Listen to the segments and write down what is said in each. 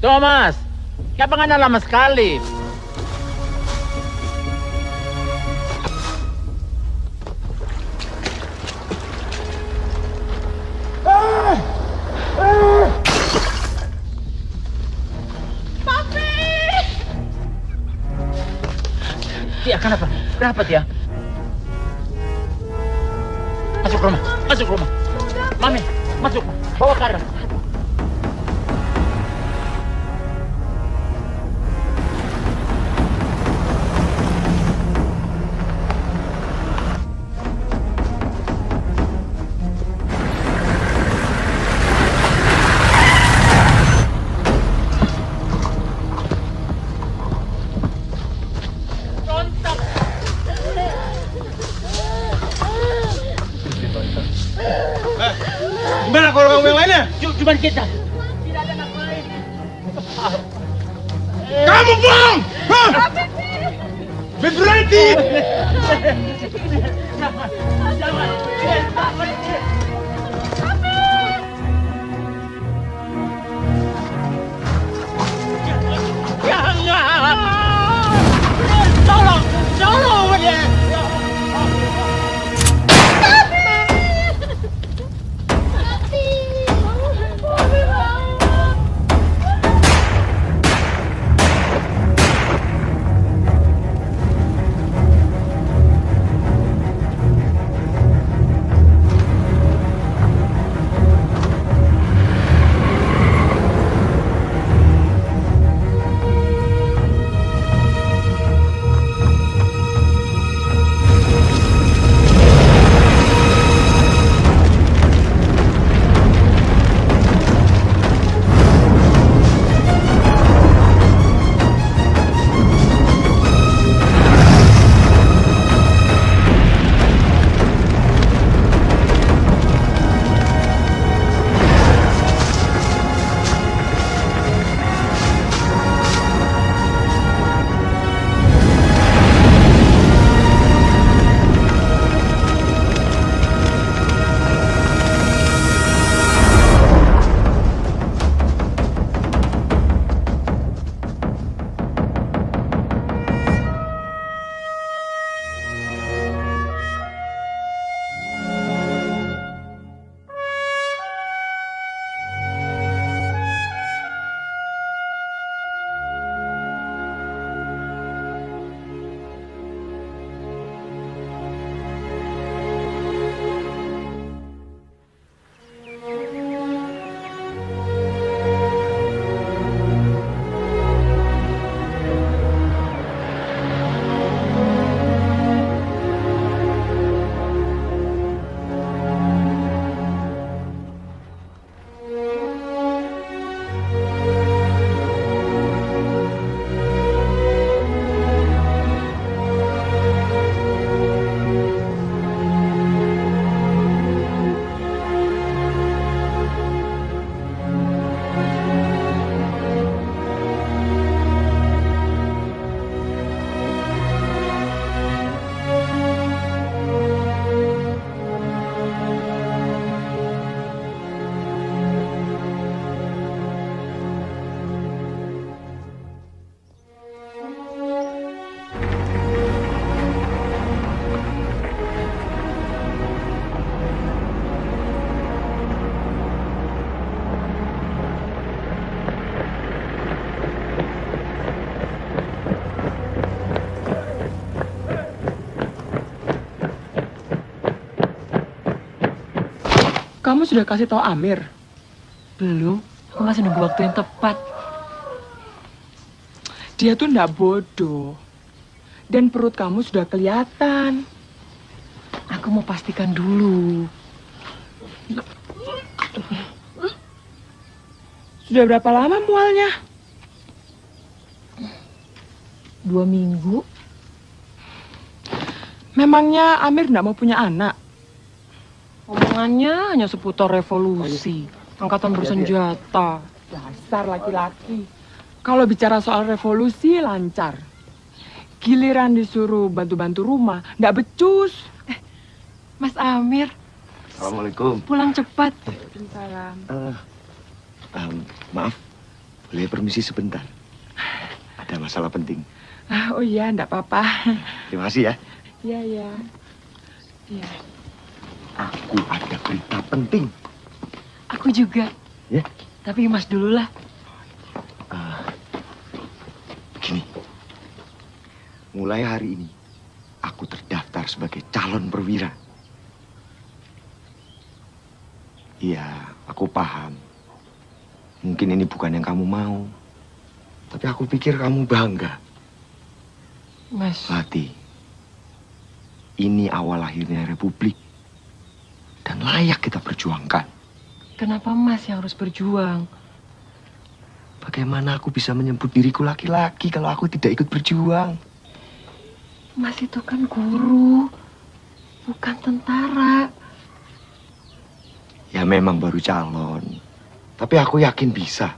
Thomas, kaya pa nga na lama sekali. Papi! Tia, kenapa? Kenapa, Tia? Masuk rumah, masuk rumah. Mami, masuk. Bawa Kara. Gimana kalau kamu yang lainnya? Cuma kita. Tidak ada yang lain. Kamu bohong! Hah? Berhenti! Jangan! Tolong! Tolong! Kamu sudah kasih tahu Amir? Belum, aku masih nunggu waktu yang tepat. Dia tuh ndak bodoh. Dan perut kamu sudah kelihatan. Aku mau pastikan dulu. Sudah berapa lama mualnya? 2 minggu. Memangnya Amir ndak mau punya anak? Omongannya hanya seputar revolusi. Angkatan bersenjata. Dasar laki-laki. Kalau bicara soal revolusi lancar. Giliran disuruh bantu-bantu rumah, ndak becus. Mas Amir, Assalamualaikum. pulang cepat. Waalaikumsalam. Maaf, boleh permisi sebentar? Ada masalah penting. Oh iya, ndak apa-apa. Terima kasih ya. Iya, iya. Iya. Aku ada berita penting. Aku juga. Ya? Tapi Mas dulu lah. Begini, mulai hari ini aku terdaftar sebagai calon perwira. Iya, aku paham. Mungkin ini bukan yang kamu mau. Tapi aku pikir kamu bangga. Mas, Lati, ini awal akhirnya Republik. Dan layak kita perjuangkan. kenapa Mas yang harus berjuang? Bagaimana aku bisa menyebut diriku laki-laki kalau aku tidak ikut berjuang? Mas itu kan guru, bukan tentara. Ya memang baru calon. Tapi aku yakin bisa.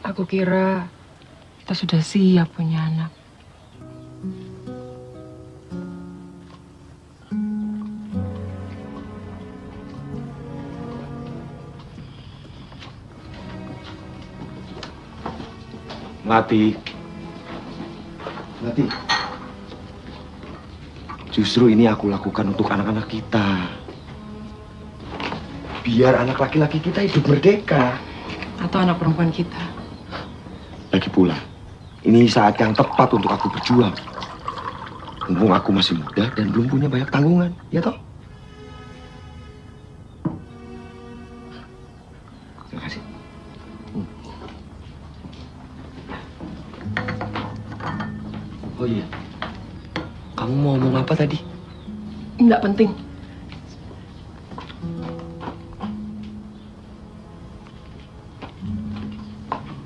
Aku kira kita sudah siap punya anak. Lati. Lati. Justru ini aku lakukan untuk anak-anak kita. Biar anak laki-laki kita hidup merdeka. Atau anak perempuan kita. Lagi pula, ini saat yang tepat untuk aku berjuang. Mumpung aku masih muda dan belum punya banyak tanggungan, ya toh? Terima kasih. Oh iya, kamu mau ngomong apa tadi? Nggak penting.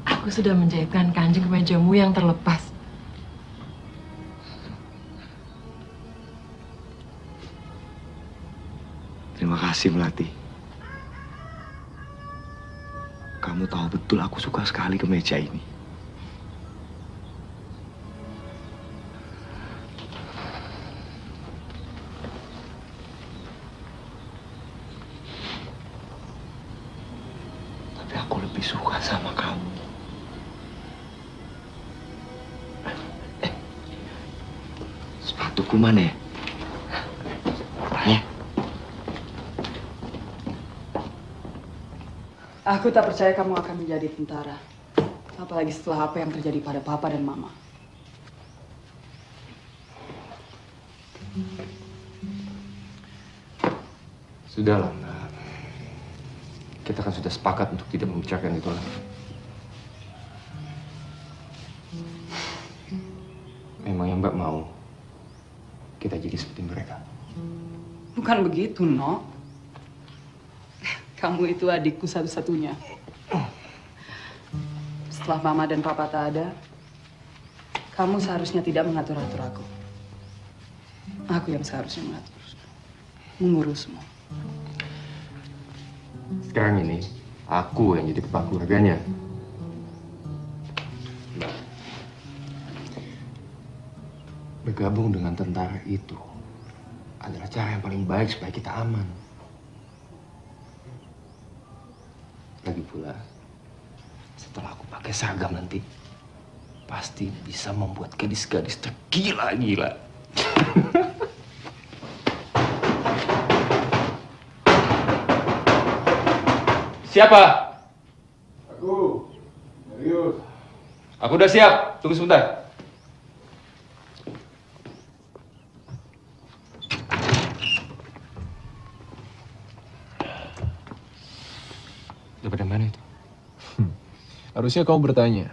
Aku sudah menjahitkan kanjeng kemejamu yang terlepas. Terima kasih, Melati. Kamu tahu betul aku suka sekali kemeja ini. Tapi aku lebih suka sama kamu. Sepatuku mana ya? Aku tak percaya kamu akan menjadi tentara. Apalagi setelah apa yang terjadi pada Papa dan Mama. Sudahlah, Mbak. Kita kan sudah sepakat untuk tidak membicarakan itu lagi. Memang yang Mbak mau kita jadi seperti mereka. Bukan begitu, No. Kamu itu adikku satu-satunya. Setelah Mama dan Papa tak ada, kamu seharusnya tidak mengatur-atur aku. Aku yang seharusnya mengatur, mengurusmu. Sekarang ini, aku yang jadi kepala keluarganya. Mbak, bergabung dengan tentara itu adalah cara yang paling baik supaya kita aman. Lagi pula, setelah aku pakai seragam nanti, pasti bisa membuat gadis-gadis tergila-gila. Siapa? Aku, Marius. Aku udah siap. Tunggu sebentar. Dapat dari mana itu? Harusnya kau bertanya.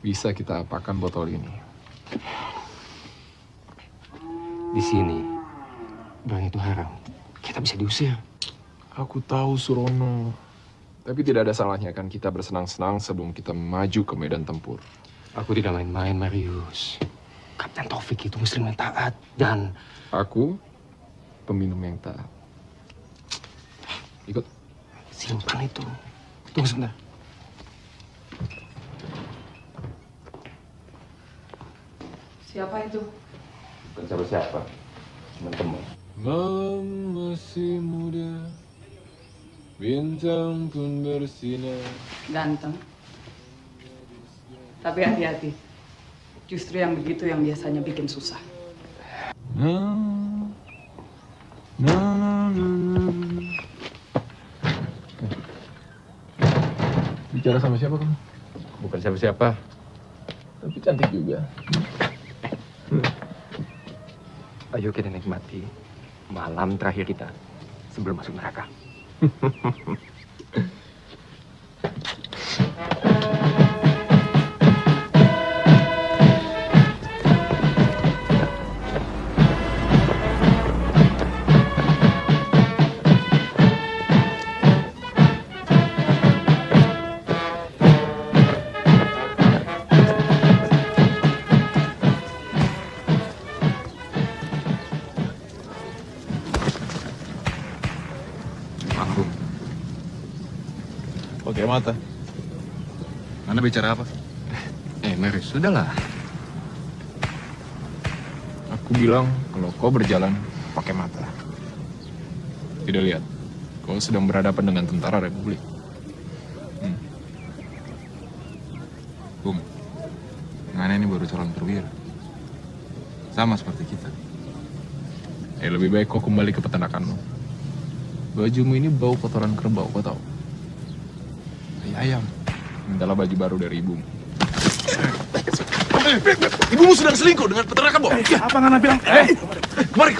Bisa kita apakan botol ini? Di sini, barang itu haram. Kita bisa diusir. Aku tahu, Surono. Tapi tidak ada salahnya kan kita bersenang-senang sebelum kita maju ke medan tempur. Aku tidak main-main, Marius. Kapten Taufik itu muslim yang taat. Dan Aku peminum yang taat. Ikut. simpan itu. Tunggu sebentar. Siapa itu? Bukan siapa-siapa. Teman-teman. Malam masih muda, bintang pun bersinar. Ganteng. Tapi hati-hati. Justru yang begitu yang biasanya bikin susah. Nah, nah. Bicara sama siapa kamu? Bukan siapa-siapa. Tapi cantik juga. Ayo kita nikmati malam terakhir kita sebelum masuk neraka. Pakai mata. Anda bicara apa? Marius, sudahlah. Aku bilang kalau kau berjalan pakai mata. Tidak lihat. Kau sedang berhadapan dengan tentara Republik. Bung, Ngana ini baru calon perwira. Sama seperti kita. Lebih baik kau kembali ke peternakanmu. Bajumu ini bau kotoran kerbau, kau tahu? Ayam. Mintalah baju baru dari ibumu. Ibumu sedang selingkuh dengan peternakan, Bo. Apa Ngana bilang? Mari.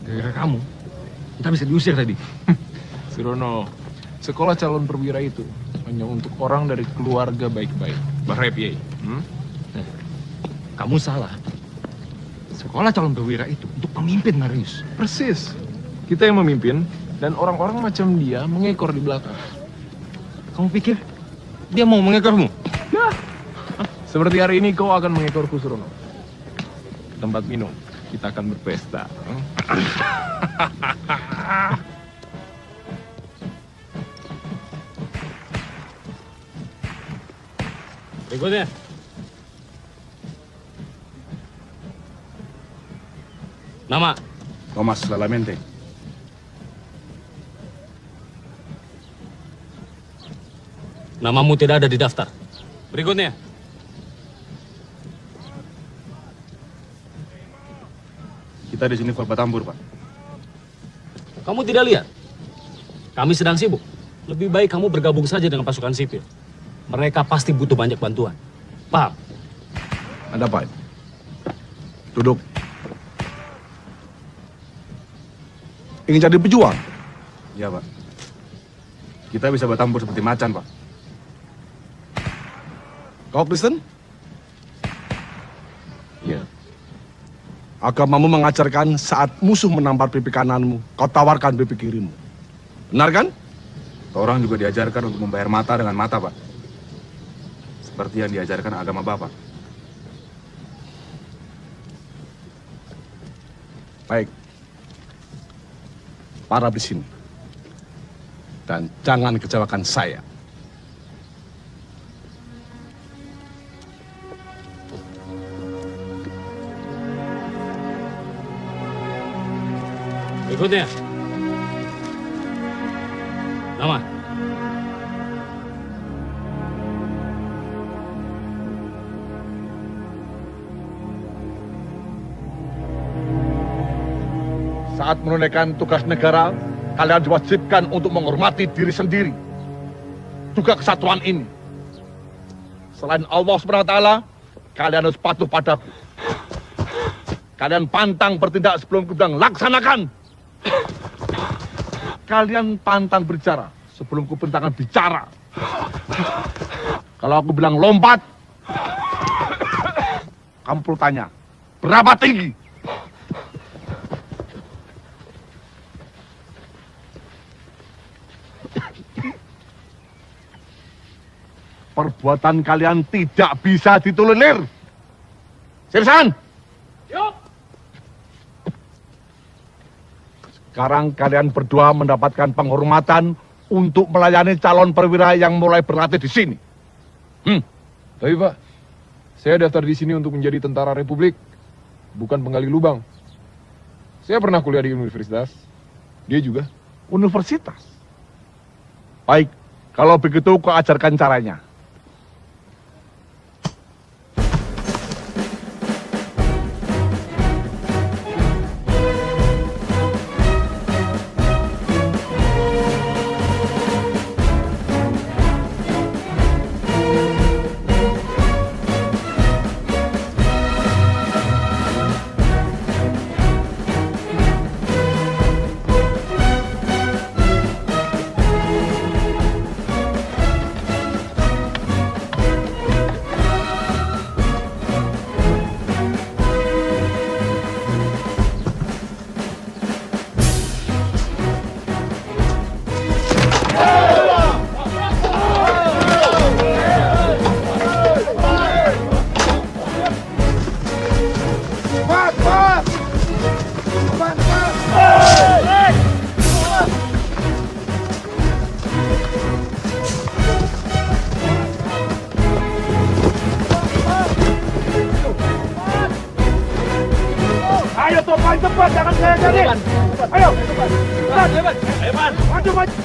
Gara-gara kamu, kita bisa diusir tadi. Surono, sekolah calon perwira itu hanya untuk orang dari keluarga baik-baik. Bahrepiai. Kamu salah. Sekolah calon perwira itu untuk pemimpin, Marius. Persis. Kita yang memimpin dan orang-orang macam dia mengekor di belakang. Kamu pikir dia mau mengekormu? Ya. Seperti hari ini kau akan mengekorku, Surono. Tempat minum. Kita akan berpesta. Berikutnya. Nama? Thomas Lalamente. Namamu tidak ada di daftar. Berikutnya. Kita di sini korban tambur, Pak. Kamu tidak lihat? Kami sedang sibuk. Lebih baik kamu bergabung saja dengan pasukan sipil. Mereka pasti butuh banyak bantuan. Paham? Ada apa? Duduk. Ingin jadi pejuang? Iya, Pak. Kita bisa bertambur seperti macan, Pak. Kau Kristen? Iya. Agamamu mengajarkan saat musuh menampar pipi kananmu, kau tawarkan pipi kirimu. Benar kan? Orang juga diajarkan untuk membayar mata dengan mata, Pak. Seperti yang diajarkan agama Bapak. Baik. Para di sini. Dan jangan kecewakan saya. Berikutnya. Nama. Saat menunaikan tugas negara, kalian diwajibkan untuk menghormati diri sendiri. Juga kesatuan ini. Selain Allah SWT, kalian harus patuh padaku. Kalian pantang bertindak sebelum ku bilang laksanakan. Kalian pantang berbicara sebelum ku perintahkan bicara. Kalau aku bilang lompat, kamu perlu tanya, berapa tinggi? Perbuatan kalian tidak bisa ditolerir. Sirsan! Sekarang kalian berdua mendapatkan penghormatan untuk melayani calon perwira yang mulai berlatih di sini. Tapi Pak, saya daftar di sini untuk menjadi tentara Republik, bukan penggali lubang. Saya pernah kuliah di universitas. Dia juga. Universitas? Baik, kalau begitu kau ajarkan caranya. Ayo Topan, cepat, jangan saya jadi. Ayo, cepat, maju, maju.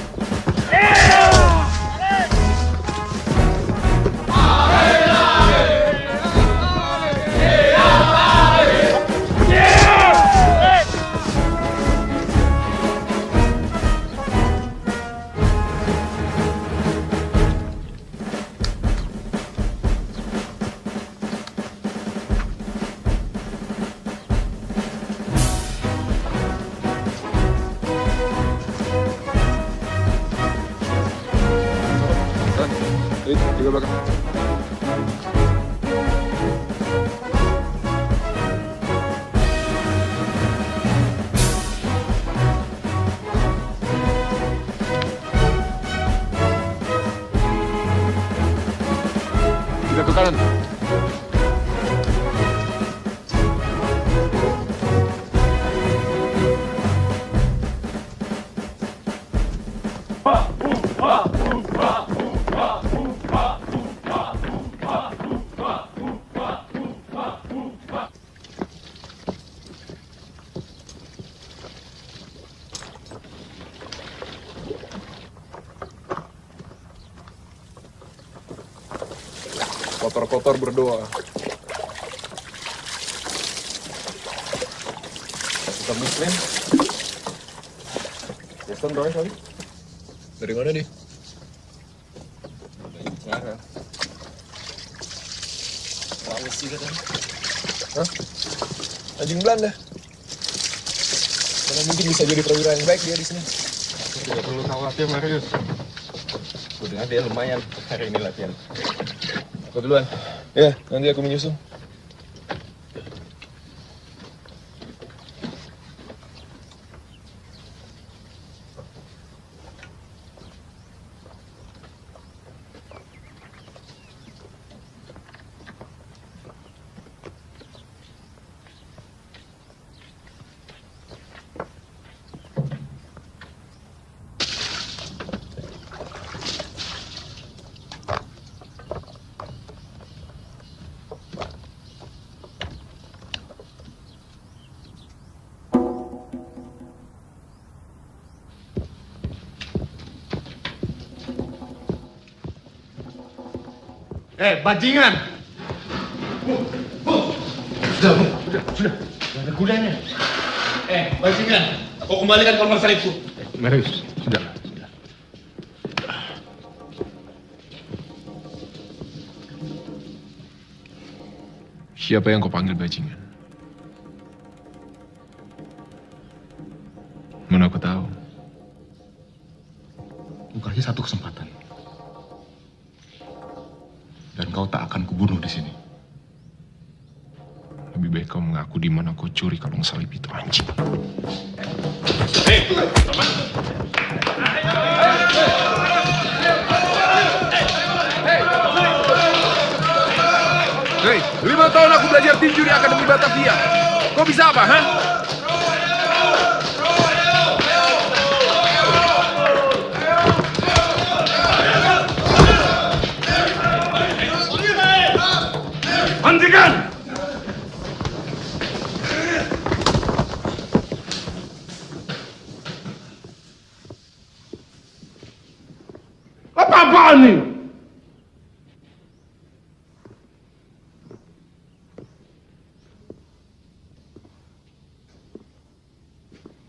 Tiga belakang. Tiga ke kanan. Kotor-kotor berdoa. Kita Muslim. Kristen doain kali. Dari mana nih? Dari Clara. Sulawesi katanya. Hah? Anjing Belanda. Mana mungkin bisa jadi perwira yang baik dia di sini. Tidak perlu khawatir, Marius. Udah dia lumayan hari ini latihan. Aku duluan. Ya, nanti aku menyusul. Bajingan! Sudah. Sudah ada gunanya. Bajingan, kau kembalikan kolmar salibku. Mari, sudah. Siapa yang kau panggil bajingan? Mana aku tahu. Bukannya satu kesempatan. Dan kau tak akan kubunuh di sini. Lebih baik kau mengaku di mana kau curi kalung salib itu, anjing. Hei, 5 tahun aku belajar tinju di Akademi Batavia. Kau bisa apa, ha? Hentikan! Apa-apaan nih?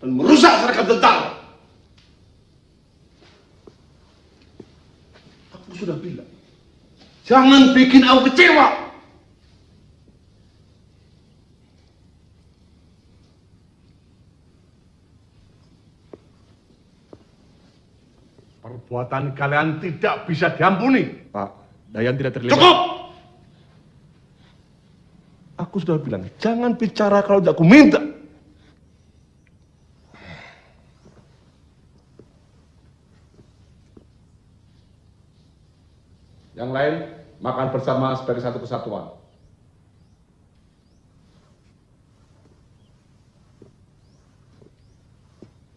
Dan merusak seragam tentara. Aku sudah bilang, jangan bikin aku kecewa. Perbuatan kalian tidak bisa diampuni. Pak, Dayan tidak terlibat. Cukup! Aku sudah bilang, jangan bicara kalau tidak aku minta. Yang lain, makan bersama sebagai satu kesatuan.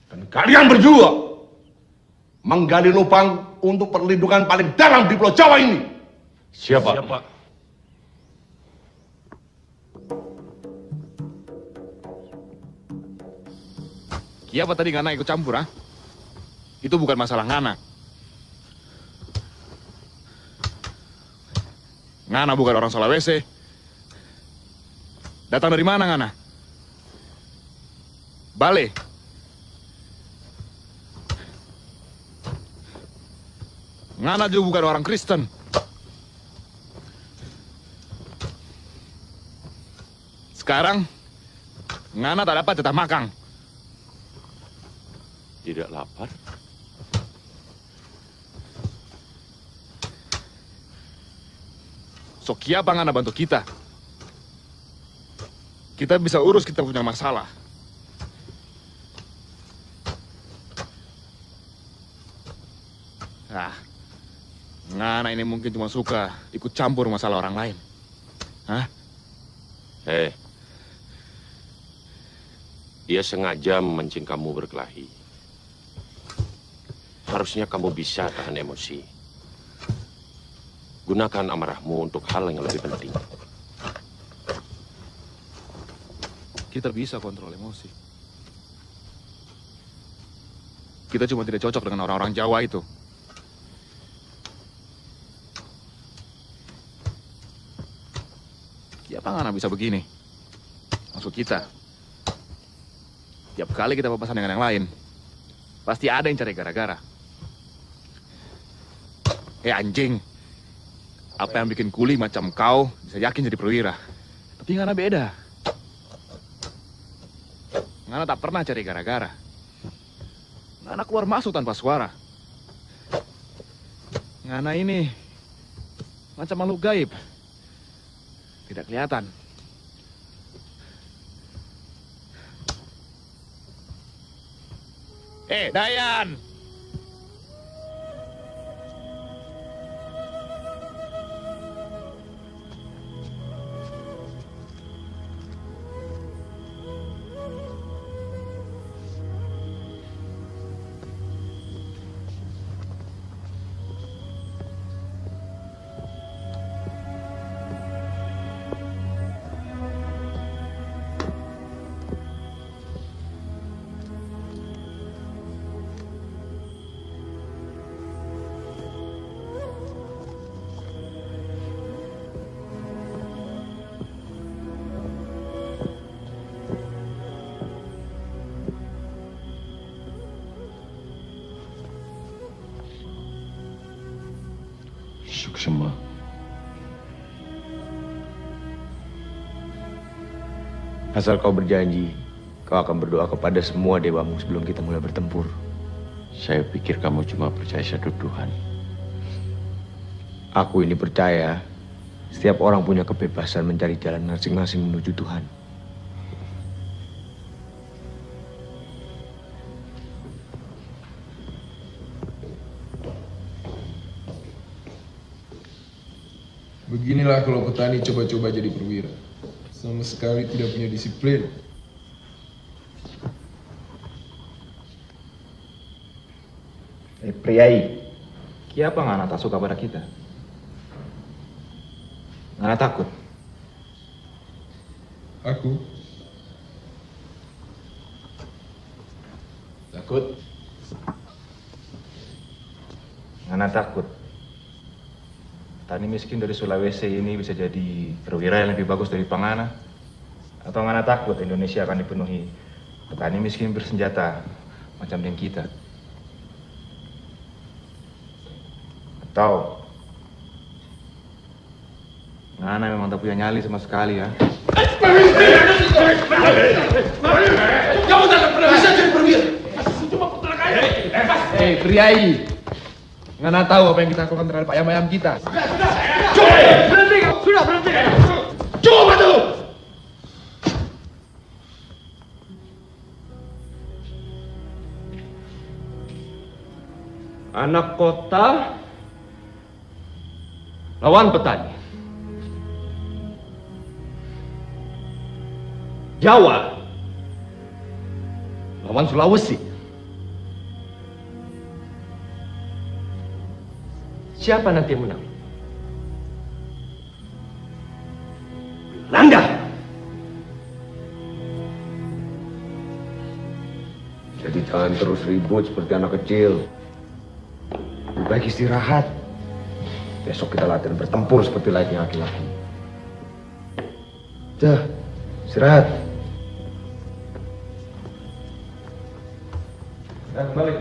Dan kalian berdua menggali lubang untuk perlindungan paling dalam di Pulau Jawa ini. Siapa? Kiapa tadi Ngana ikut campur, ah? Itu bukan masalah Ngana. Ngana bukan orang Sulawesi. Datang dari mana Ngana? Bale. Ngana juga bukan orang Kristen. Sekarang, Ngana tak dapat jatah makan. Tidak lapar? So kiapa Ngana bantu kita? Kita bisa urus kita punya masalah. Ngana ini mungkin cuma suka ikut campur masalah orang lain. Hah? Dia sengaja memancing kamu berkelahi. Harusnya kamu bisa tahan emosi. Gunakan amarahmu untuk hal yang lebih penting. Kita bisa kontrol emosi. Kita cuma tidak cocok dengan orang-orang Jawa itu. Kiapa Ngana bisa begini? Maksud kita, tiap kali kita papasan dengan yang lain, pasti ada yang cari gara-gara. Anjing, apa yang bikin kuli macam kau bisa yakin jadi perwira? Tapi Ngana beda. Ngana tak pernah cari gara-gara. Ngana keluar masuk tanpa suara. Ngana ini macam makhluk gaib. Tidak kelihatan. Dayan! Suksema. Asal kau berjanji, kau akan berdoa kepada semua dewamu sebelum kita mulai bertempur. Saya pikir kamu cuma percaya satu Tuhan. Aku ini percaya setiap orang punya kebebasan mencari jalan masing-masing menuju Tuhan. Beginilah kalau petani coba-coba jadi perwira. Sama sekali tidak punya disiplin. Priai, kenapa Ngana tak suka pada kita? Ngana takut? Aku Takut? Ngana takut. Tani miskin dari Sulawesi ini bisa jadi perwira yang lebih bagus dari Pangana? Atau Ngana takut Indonesia akan dipenuhi petani miskin bersenjata macam dengan kita? Atau Ngana memang tak punya nyali sama sekali ya? Kamu tak pernah bisa jadi perwira. Cuma putra kaya. Hei, Priai, Ngana tahu apa yang kita lakukan terhadap ayam-ayam kita. Berhenti, sudah berhenti. Coba tuh. Anak kota lawan petani. Jawa lawan Sulawesi. Siapa nanti yang menang? Belanda. Jadi jangan terus ribut seperti anak kecil. Lebih baik istirahat. Besok kita latihan bertempur seperti layaknya laki-laki. Dah, istirahat. Ya, kembali.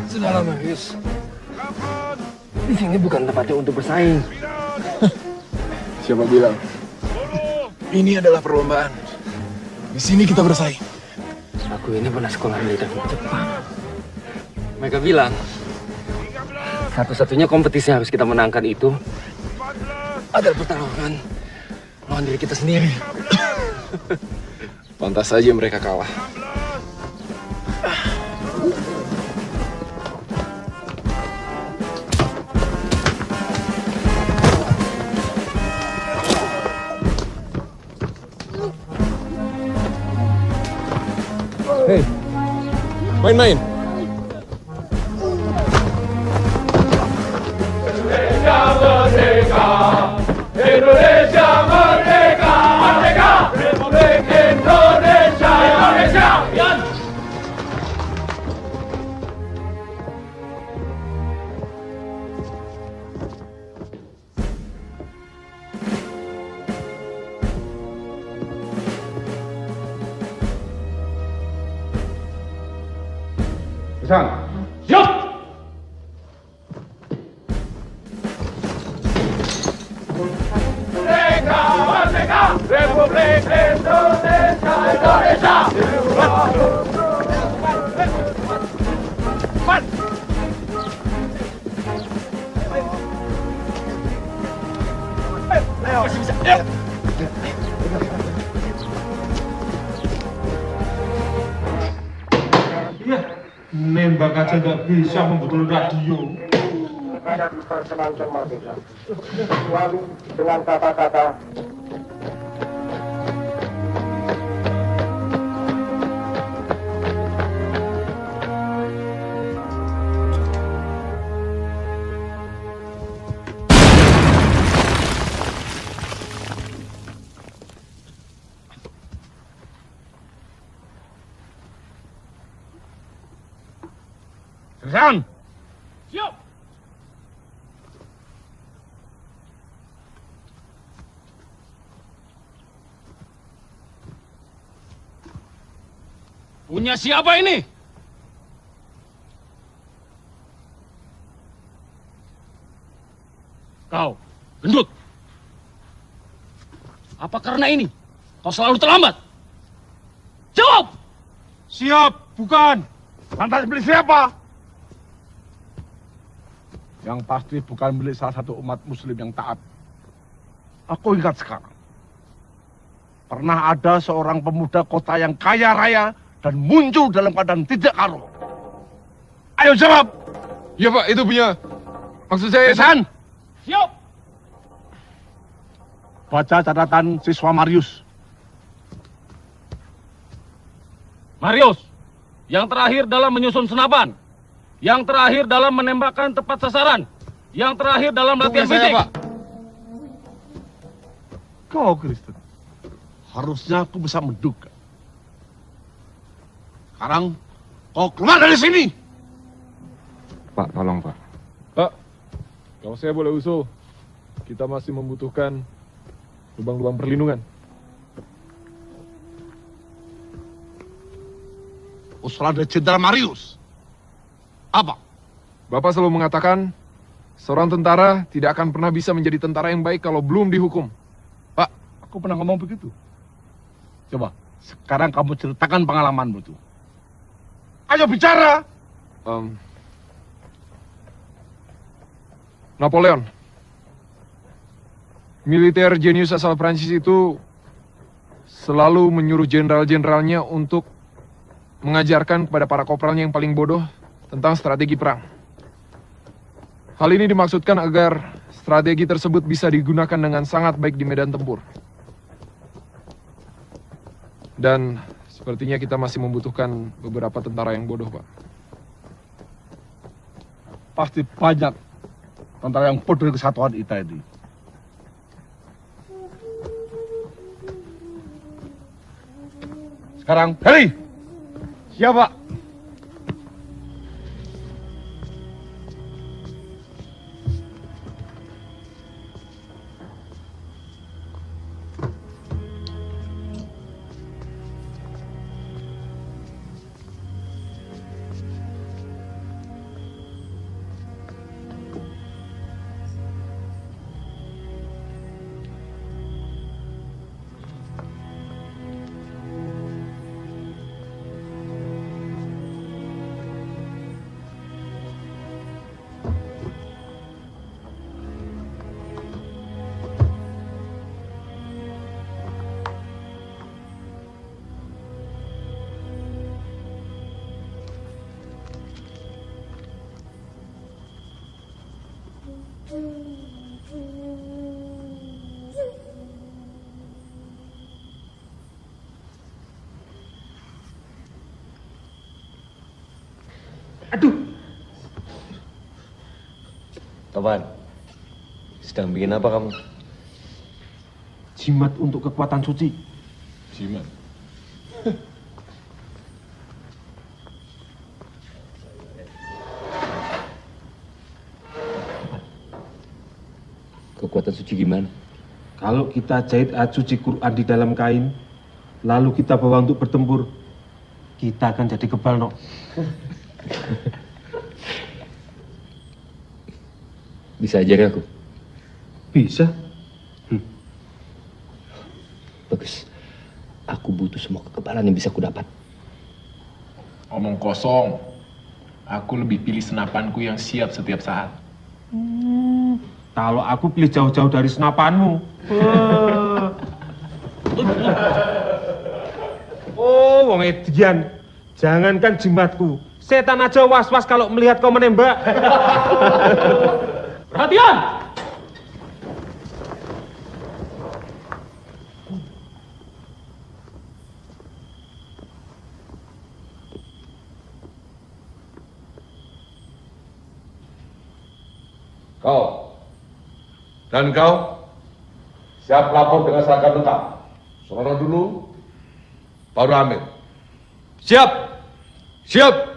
Sudahlah, Marius. Di sini bukan tempatnya untuk bersaing. siapa bilang? Ini adalah perlombaan. Di sini kita bersaing. Aku ini pernah sekolah militer di Jepang. Mereka bilang, satu-satunya kompetisi yang harus kita menangkan itu adalah pertarungan lawan diri kita sendiri. Pantas saja mereka kalah. Hei, main-main. Indonesia merdeka, Indonesia merdeka, merdeka, Republik Indonesia, Indonesia. Yan. Kesana. Siap. Merdeka, merdeka, Republik Indonesia, Indonesia. Nembak aja nggak bisa membetul radio. Saya diperkenankan merdeka. Kecuali dengan kata-kata Sersan! Siap! Punya siapa ini? Kau, gendut. Apa karena ini kau selalu terlambat? Jawab! Siap, bukan. Lantas milik siapa? Yang pasti bukan milik salah satu umat muslim yang taat. Aku ingat sekarang. Pernah ada seorang pemuda kota yang kaya raya dan muncul dalam keadaan tidak karuan. Ayo jawab. Iya Pak, itu punya. Maksud saya... Sersan! Siap! Baca catatan siswa Marius. Marius, yang terakhir dalam menyusun senapan. Yang terakhir dalam menembakkan tepat sasaran. Yang terakhir dalam latihan fisik. Pak. Kau Kristen. Harusnya aku bisa menduga. Sekarang kau keluar dari sini. Pak, tolong Pak. Pak, kalau saya boleh usul, kita masih membutuhkan lubang-lubang perlindungan. Usulan dari Jenderal Marius. Apa? Bapak selalu mengatakan, seorang tentara tidak akan pernah bisa menjadi tentara yang baik kalau belum dihukum. Pak, aku pernah ngomong begitu. Coba, sekarang kamu ceritakan pengalamanmu itu. Ayo bicara! Napoleon. Militer jenius asal Prancis itu selalu menyuruh jenderal-jenderalnya untuk mengajarkan kepada para korporalnya yang paling bodoh tentang strategi perang. Hal ini dimaksudkan agar strategi tersebut bisa digunakan dengan sangat baik di medan tempur. Dan sepertinya kita masih membutuhkan beberapa tentara yang bodoh, Pak. Pasti banyak tentara yang bodoh di kesatuan kita ini. Sekarang, Heri! Siapa? Aduh. Topan, sedang bikin apa kamu? Jimat untuk kekuatan suci. Jimat? Kekuatan suci gimana? Kalau kita jahit ayat suci Quran di dalam kain, lalu kita bawa untuk bertempur, kita akan jadi kebal, Nok. Bisa ajari aku? Bisa. Bagus. Aku butuh semua kekebalan yang bisa aku dapat. Omong kosong. Aku lebih pilih senapanku yang siap setiap saat. Kalau aku pilih jauh-jauh dari senapanmu. Oh, wong edian. Jangankan jimatku, Setan aja was-was kalau melihat kau menembak. Perhatian! Kau dan kau siap lapor dengan seragam lengkap. Surono dulu, baru Amir. Siap. Siap.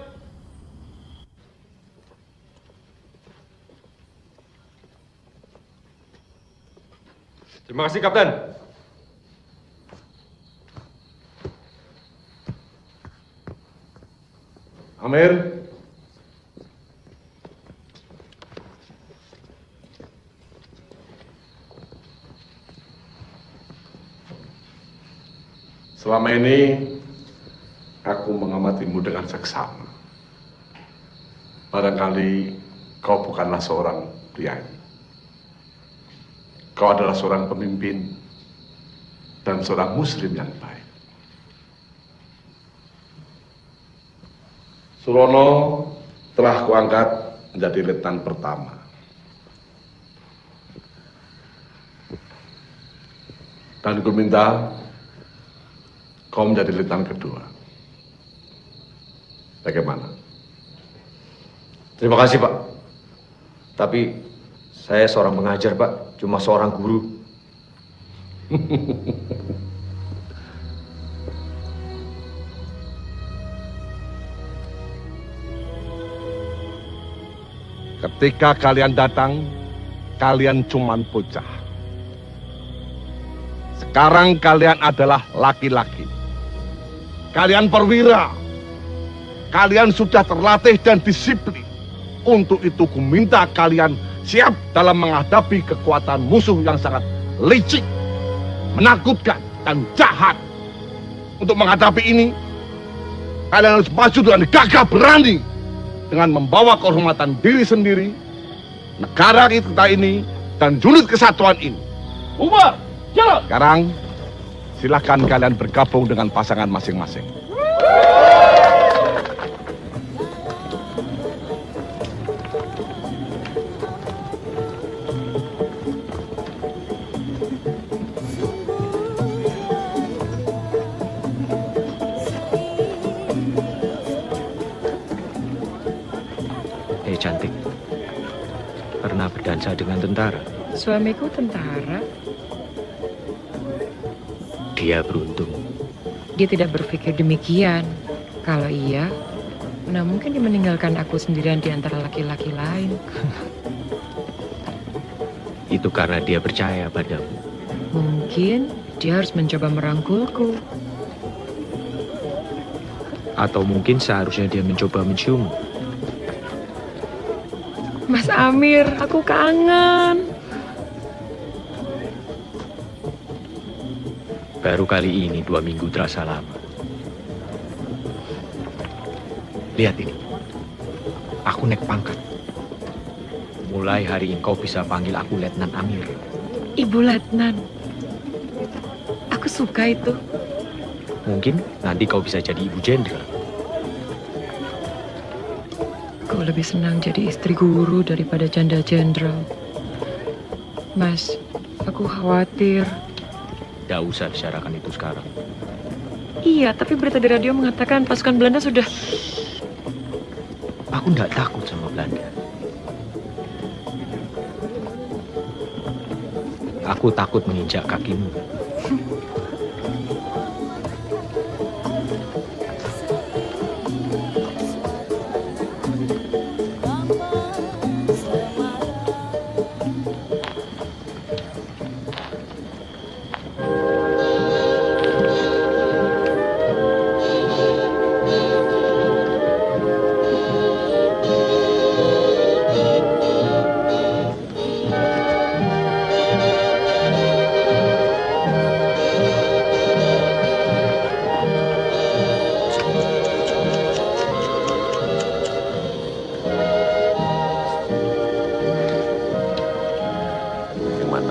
Terima kasih, Kapten. Amir, selama ini aku mengamatimu dengan seksama. Barangkali kau bukanlah seorang priai. Kau adalah seorang pemimpin dan seorang muslim yang baik. Surono telah kuangkat menjadi letnan pertama. Dan ku minta kau menjadi letnan kedua. Bagaimana? Terima kasih, Pak. Tapi saya seorang pengajar, Pak. Cuma seorang guru. Ketika kalian datang, kalian cuman bocah. Sekarang kalian adalah laki-laki. Kalian perwira. Kalian sudah terlatih dan disiplin. Untuk itu ku minta kalian siap dalam menghadapi kekuatan musuh yang sangat licik, menakutkan, dan jahat. Untuk menghadapi ini, kalian harus maju dengan gagah berani, dengan membawa kehormatan diri sendiri, negara kita ini, dan unit kesatuan ini. Bubar! Jalan! Sekarang, silahkan kalian bergabung dengan pasangan masing-masing. Cantik, pernah berdansa dengan tentara? Suamiku tentara. Dia beruntung. Dia tidak berpikir demikian. Kalau iya, mana mungkin dia meninggalkan aku sendirian di antara laki-laki lain. Itu karena dia percaya padamu. Mungkin dia harus mencoba merangkulku. Atau mungkin seharusnya dia mencoba mencium. Mas Amir, aku kangen. Baru kali ini 2 minggu terasa lama. Lihat ini. Aku naik pangkat. Mulai hari ini kau bisa panggil aku Letnan Amir. Ibu Letnan. Aku suka itu. Mungkin nanti kau bisa jadi ibu jenderal. Kau lebih senang jadi istri guru daripada janda jenderal. Mas, aku khawatir. Tidak usah bicarakan itu sekarang. Iya, tapi berita di radio mengatakan pasukan Belanda sudah... Aku tidak takut sama Belanda. Aku takut menginjak kakimu.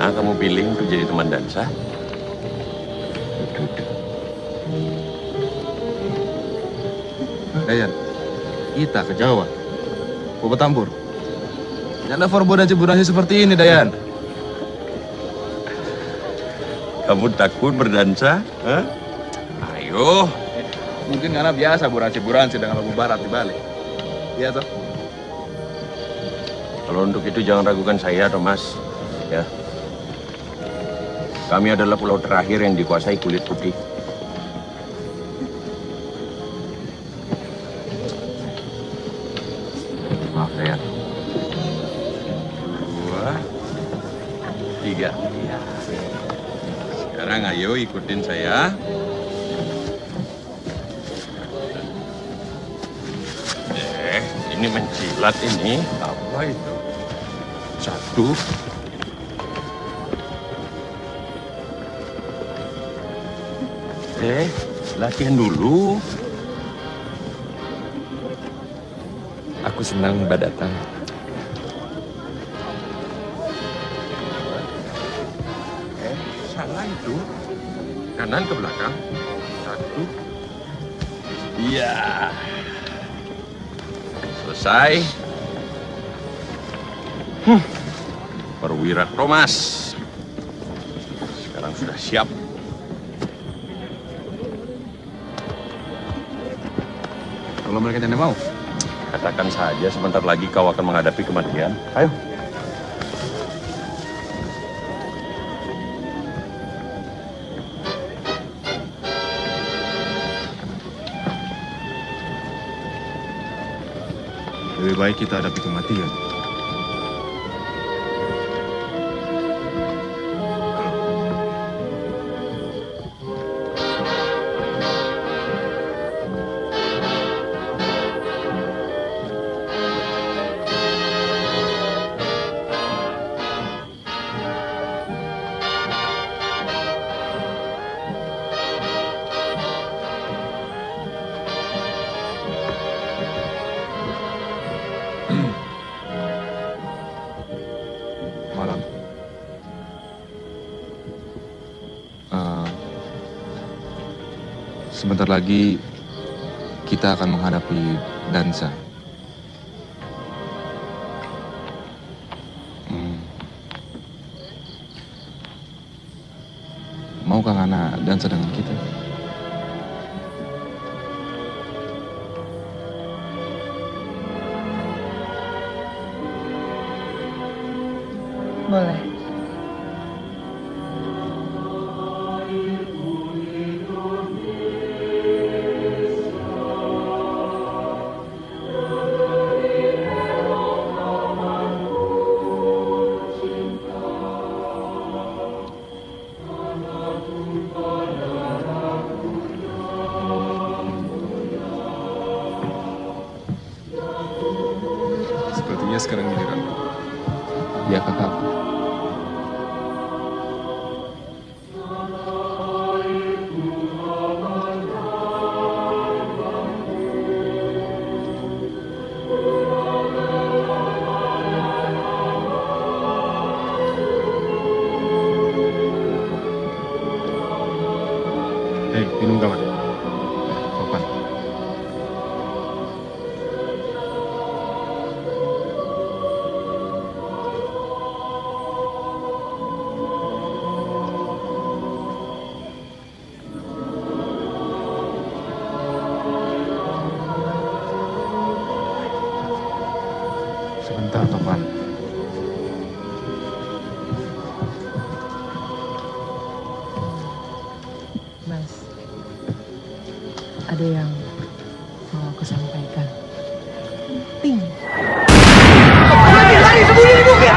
Kamu billing untuk jadi teman dansa? Dayan, Kita ke Jawa. Mau bertempur. Nyanda forbo dan ceburasi seperti ini, Dayan. Kamu takut berdansa? Hah? Ayo. Mungkin karena biasa buransi dengan lagu barat di Bali. Iya toh? Kalau untuk itu jangan ragukan saya, Thomas. Ya. Kami adalah pulau terakhir yang dikuasai kulit putih. Maaf, Dayan. 2, 3. Ya. Sekarang ayo ikutin saya. Ini mencilat ini. Apa itu? 1. Latihan dulu. Aku senang Mbak datang. Salah itu. Kanan ke belakang. 1. Iya. Selesai. Perwira Thomas. Sekarang sudah siap. Kalau mereka tidak mau, Katakan saja sebentar lagi kau akan menghadapi kematian. Ayo. lebih baik kita hadapi kematian. Malam. Sebentar lagi kita akan menghadapi dansa. Maukah Ngana dansa dengan kita? Boleh. Sepertinya sekarang giliran. Ya, kakak. Hei, minum kawan. Sopan. Sebentar, Topan. Mas, ada yang mau aku sampaikan. Ting. Lari, sembunyi di bukit!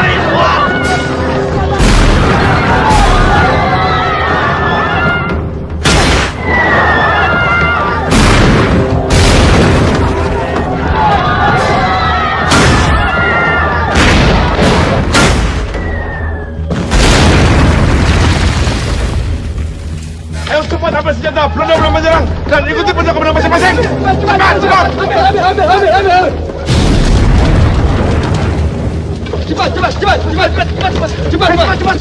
Ayo cepat ambil senjata, belum menyerang dan ikuti perjalanan masing-masing. Cepat, cepat. Ambil. Cepat.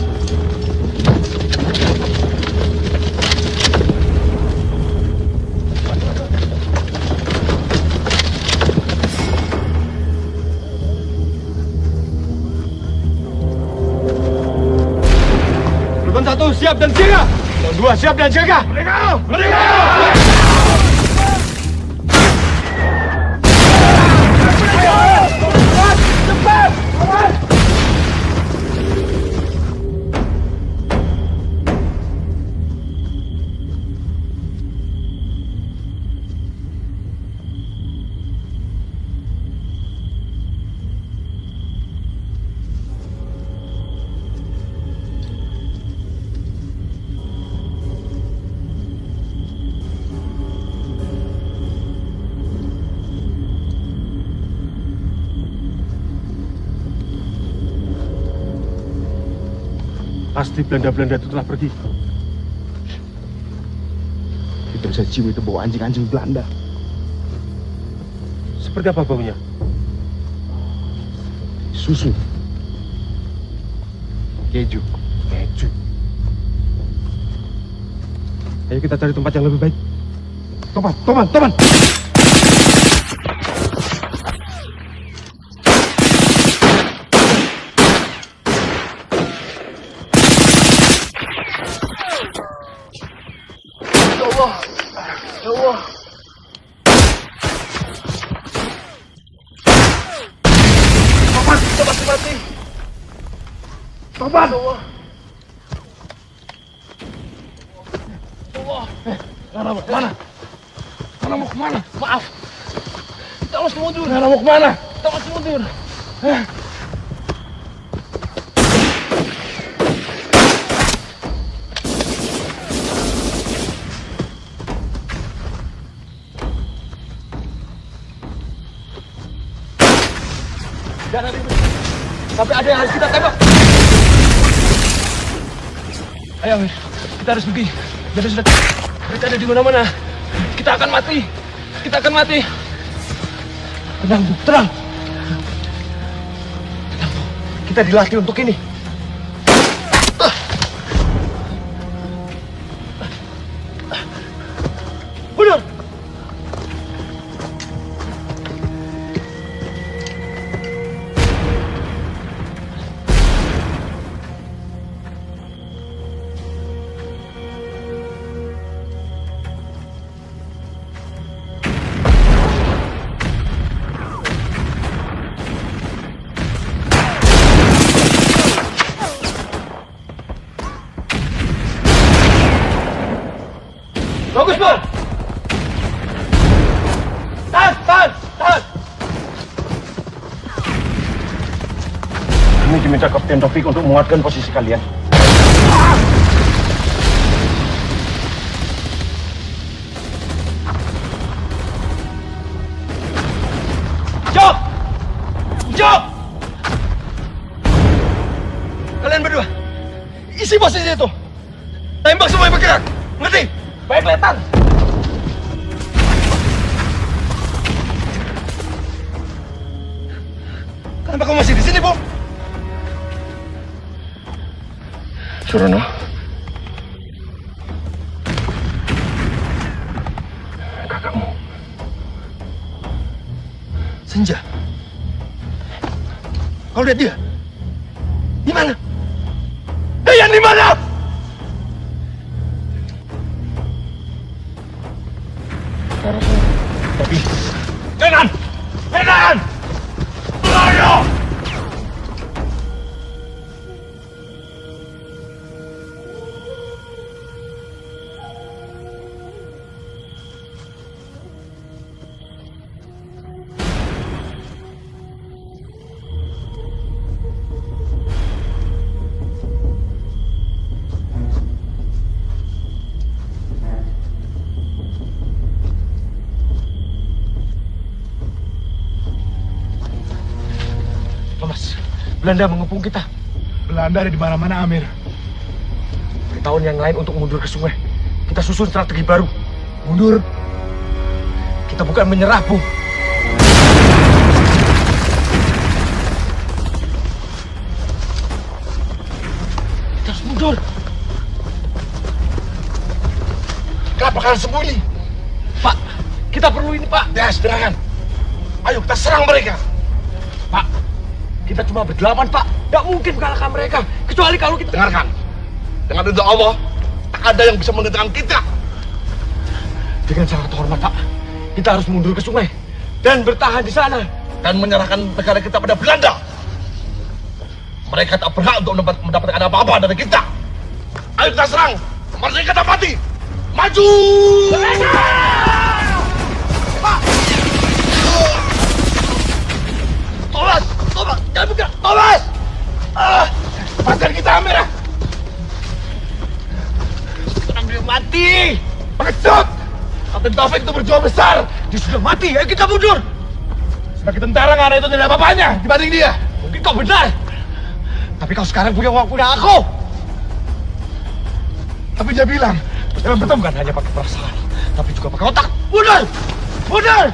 siap dan siaga. Zona 2 siap dan siaga. Merdeka! Merdeka! Cepat! Cepat! Pasti Belanda-Belanda itu telah pergi. Kita bisa cium itu bau anjing-anjing Belanda. Seperti apa baunya? Susu. Keju. Ayo kita cari tempat yang lebih baik. Toman. Nana mau kemana? Maaf. Kita harus mundur. Nana mau kemana? Kita harus mundur. Jangan ribut. Sampai ada yang harus kita tembak. Ayo, Amir. Kita harus pergi. Jadi sudah mereka ada di mana-mana. Kita akan mati. Tenang, Bu. Tenang. Kita dilatih untuk ini. Mundur. Bagus, Bang! Tahan! Ini diminta Kapten Taufik untuk menguatkan posisi kalian. Jok! Kalian berdua, isi posisi itu. Tembak semua yang bergerak. Ngerti? Baik, Letan. Kenapa kamu masih di sini, Bu? Surono. Kakakmu. Senja. Kau lihat dia? Di mana? Deyan di mana? Tapi Kenan! Ayo! Belanda mengepung kita. Belanda ada di mana-mana, Amir. Beritahu yang lain untuk mundur ke sungai. Kita susun strategi baru. Mundur? Kita bukan menyerah, Bu. Kita harus mundur. Kenapa kalian sembunyi? Pak, kita perlu ini, Pak. Ya, serangan. Ayo kita serang mereka. Pak, kita cuma berdelapan, Pak. Nggak mungkin mengalahkan mereka. Kecuali kalau kita... Dengarkan. Dengan ridha Allah, tak ada yang bisa menghentikan kita. Dengan sangat hormat, Pak. Kita harus mundur ke sungai dan bertahan di sana dan menyerahkan negara kita pada Belanda. Mereka tak berhak untuk mendapatkan apa-apa dari kita. Ayo kita serang, merdeka kita mati. Maju! Thomas! Thomas! Jangan bergerak! Thomas! Lepaskan kita, Amir! Serang dia mati! Pengecut! Kapten Taufik itu berjuang besar! Dia sudah mati, ayo kita mundur! Sebagai tentara nggak ada itu tidak apa-apanya dibanding dia. Mungkin kau benar. Tapi kau sekarang punya aku. Tapi dia bilang, dalam betul bukan hanya pakai perasaan, tapi juga pakai otak. Mundur! Mundur!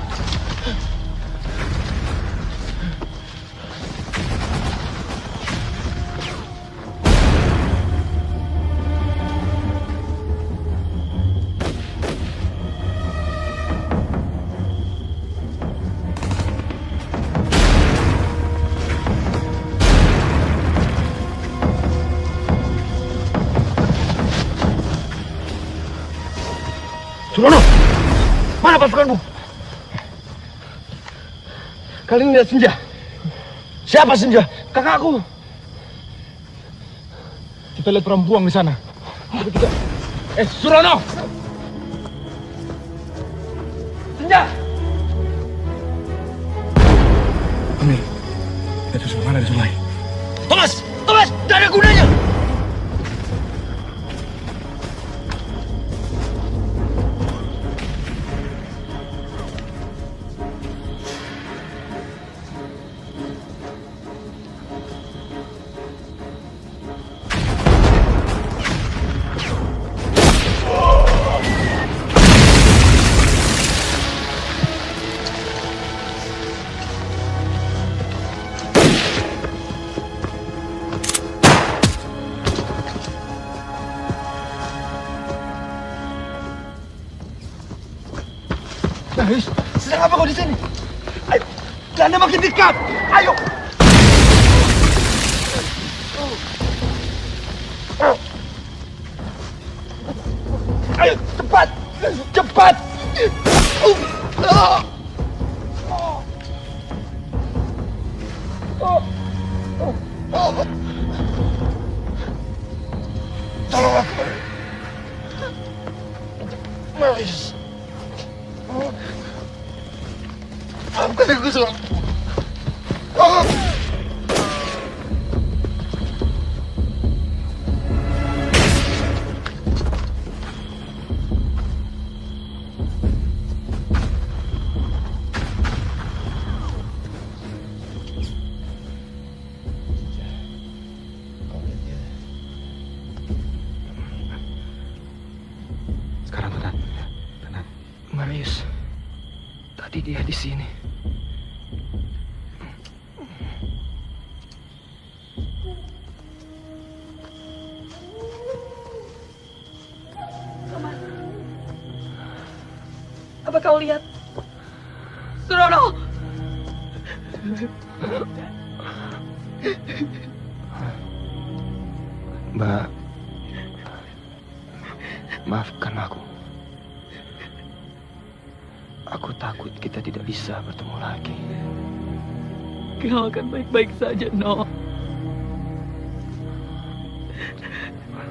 Surono, mana pasukanmu? Kalian lihat Senja. Siapa Senja? Kakakku. Kita lihat perempuan di sana. Kita... Surono! Senja! Amir, kita susul mana di sungai? Thomas! Thomas! Tidak ada gunanya! Sedang apa kau di sini? Ayo, Belanda makin dekat. Ayo. Ayo, cepat, cepat. Tolong aku. Maris. Maafkan aku, Surono. Sekarang tenang. Marius, tadi dia di sini. Apa kau lihat? Surono! Mbak, maafkan aku. Aku takut kita tidak bisa bertemu lagi. Kau akan baik-baik saja, No.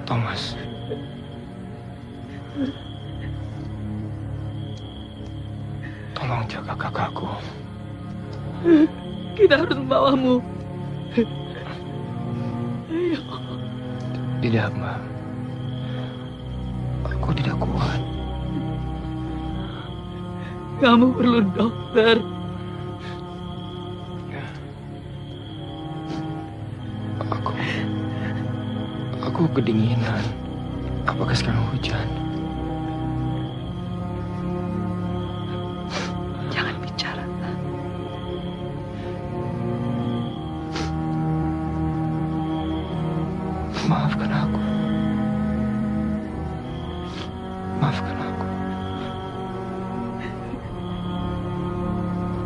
Thomas. Tolong jaga kakakku. Kita harus membawamu. Ayo. Tidak, Mbak. Aku tidak kuat. Kamu perlu dokter. Aku kedinginan. Apakah sekarang hujan? Jangan bicara. Maafkan aku. Maafkan aku.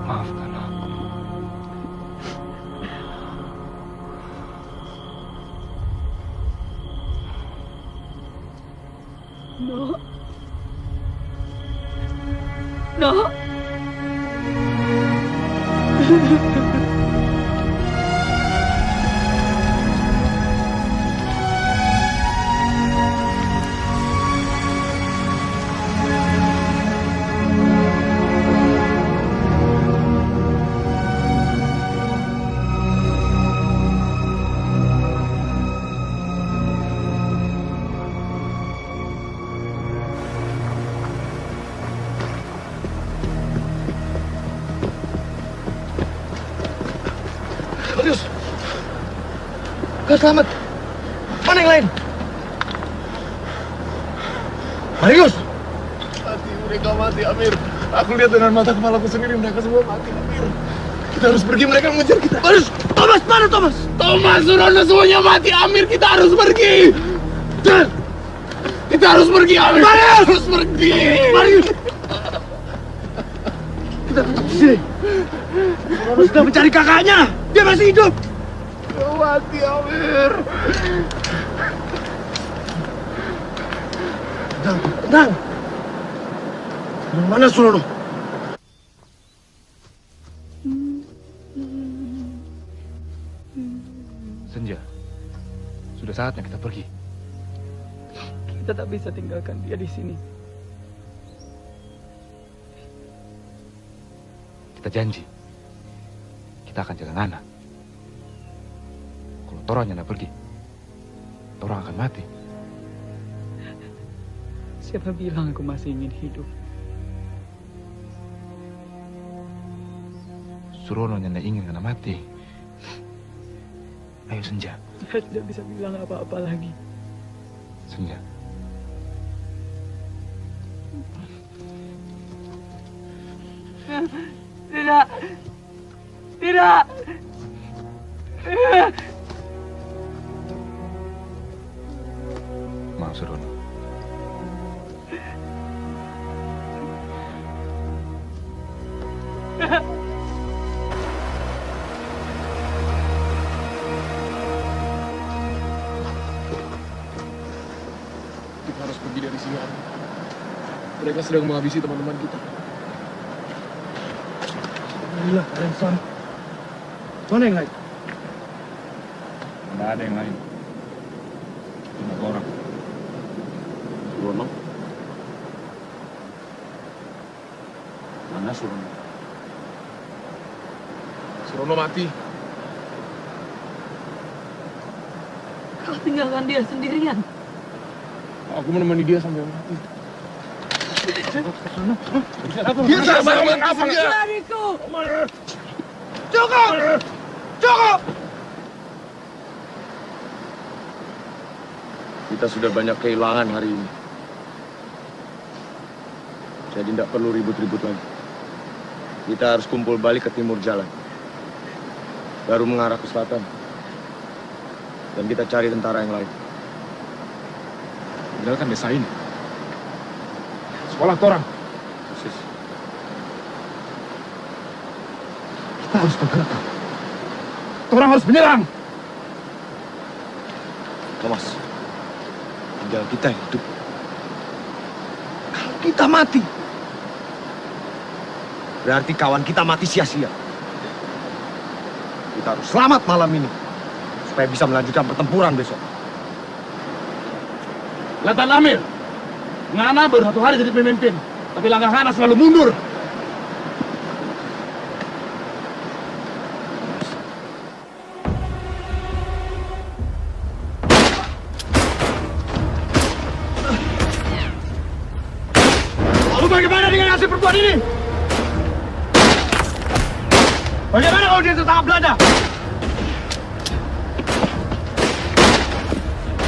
Maafkan aku. No. Marius! Gak selamat! Mana yang lain? Marius! Mati, mereka mati, Amir. Aku lihat dengan mata kepalaku sendiri, mereka semua mati, Amir. Kita harus pergi, mereka mengejar kita. Marius! Thomas, mana Thomas? Thomas, Surono semuanya mati, Amir. Kita harus pergi. Kita harus pergi, Amir. Marius! Harus pergi. Marius! Kita tetap di sini. Surono sedang mencari kakaknya. Dia masih hidup. Dia mati, Amir. Tenang. Mana Surono? Senja, sudah saatnya kita pergi. Kita tak bisa tinggalkan dia di sini. Kita janji, kita akan jaga Nana. Kalau Toranya nak pergi, Torang akan mati. Siapa bilang aku masih ingin hidup? Surono nak ingin Nana mati. Ayo Senja. Dia tidak bisa bilang apa-apa lagi. Senja. Tidak. Tidak. Maaf Surono. Kita harus pergi dari sini, Amir. Mereka sedang menghabisi teman-teman kita. Alhamdulillah, kalian selamat. Mana yang lain? Tidak ada yang lain. Cuma orang. Surono? Mana Surono? Surono mati. Kau tinggalkan dia sendirian. Aku menemani dia sampai mati. Dia sama apa? Lariku. Cukup! Cukup! Kita sudah banyak kehilangan hari ini. Jadi tidak perlu ribut-ribut lagi. Kita harus kumpul balik ke timur jalan. Baru mengarah ke selatan. Dan kita cari tentara yang lain. Tinggalkan desa ini. Sekolah Torang. Persis. Kita harus bergerak. Torang harus menyerang. Thomas, tinggal kita yang hidup. Kalau kita mati, Berarti kawan kita mati sia-sia. Kita harus selamat malam ini. Supaya bisa melanjutkan pertempuran besok. Latan Amir. Ngana baru 1 hari jadi pemimpin. Tapi langkah Ngana selalu mundur. Lalu bagaimana dengan hasil perempuan ini? Bagaimana kalau dia tertangkap Belanda?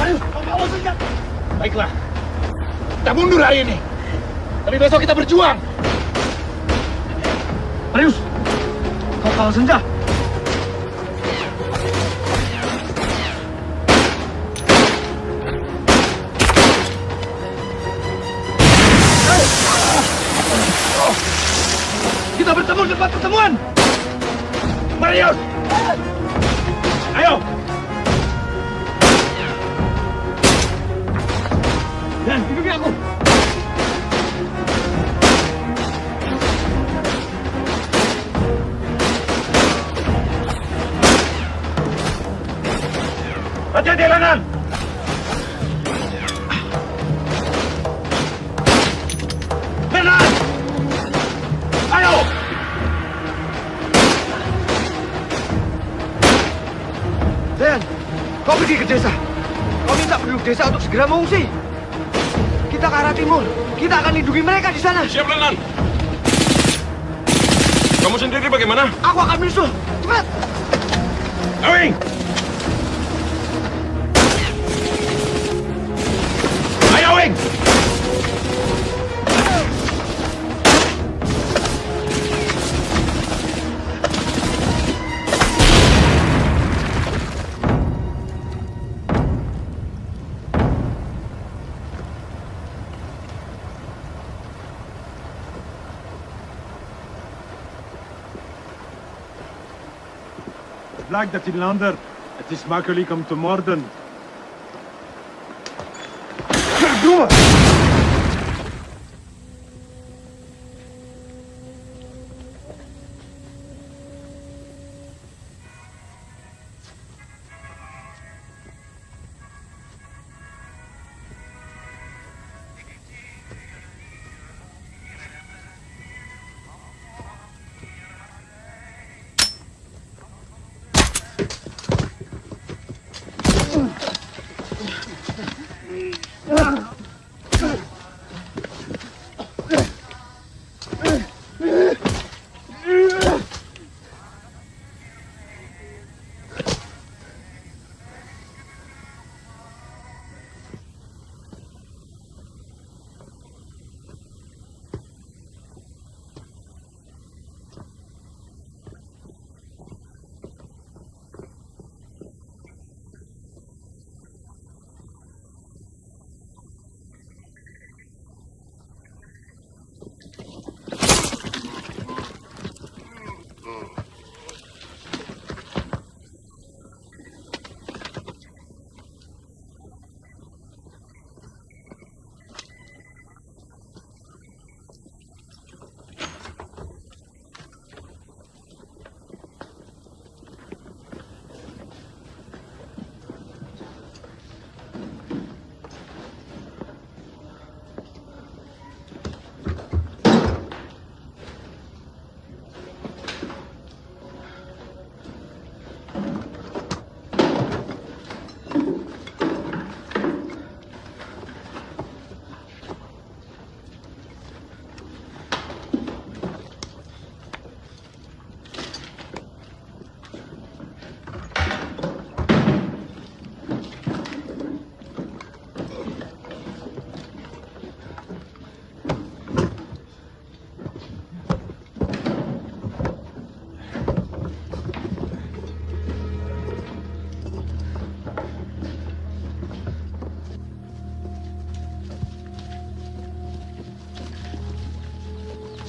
Ayo, kamu senjat. Baiklah. Kita mundur hari ini. Tapi besok kita berjuang. Marius, kau kalah senja. Kita bertemu di tempat pertemuan. Marius! Ayo! Dan, hidupi aku! kanan! Kanan! Ayo! Dan, kau pergi ke desa. Kau minta penduduk desa untuk segera mengungsi. Kita ke arah timur. Kita akan lindungi mereka di sana. Siap, Lenan. Kamu sendiri bagaimana? Aku akan menyusul. Cepat! Awing! Ayo, Awing! Blijkt dat Inlander. Het is makkelijk om te moorden. Verdomme!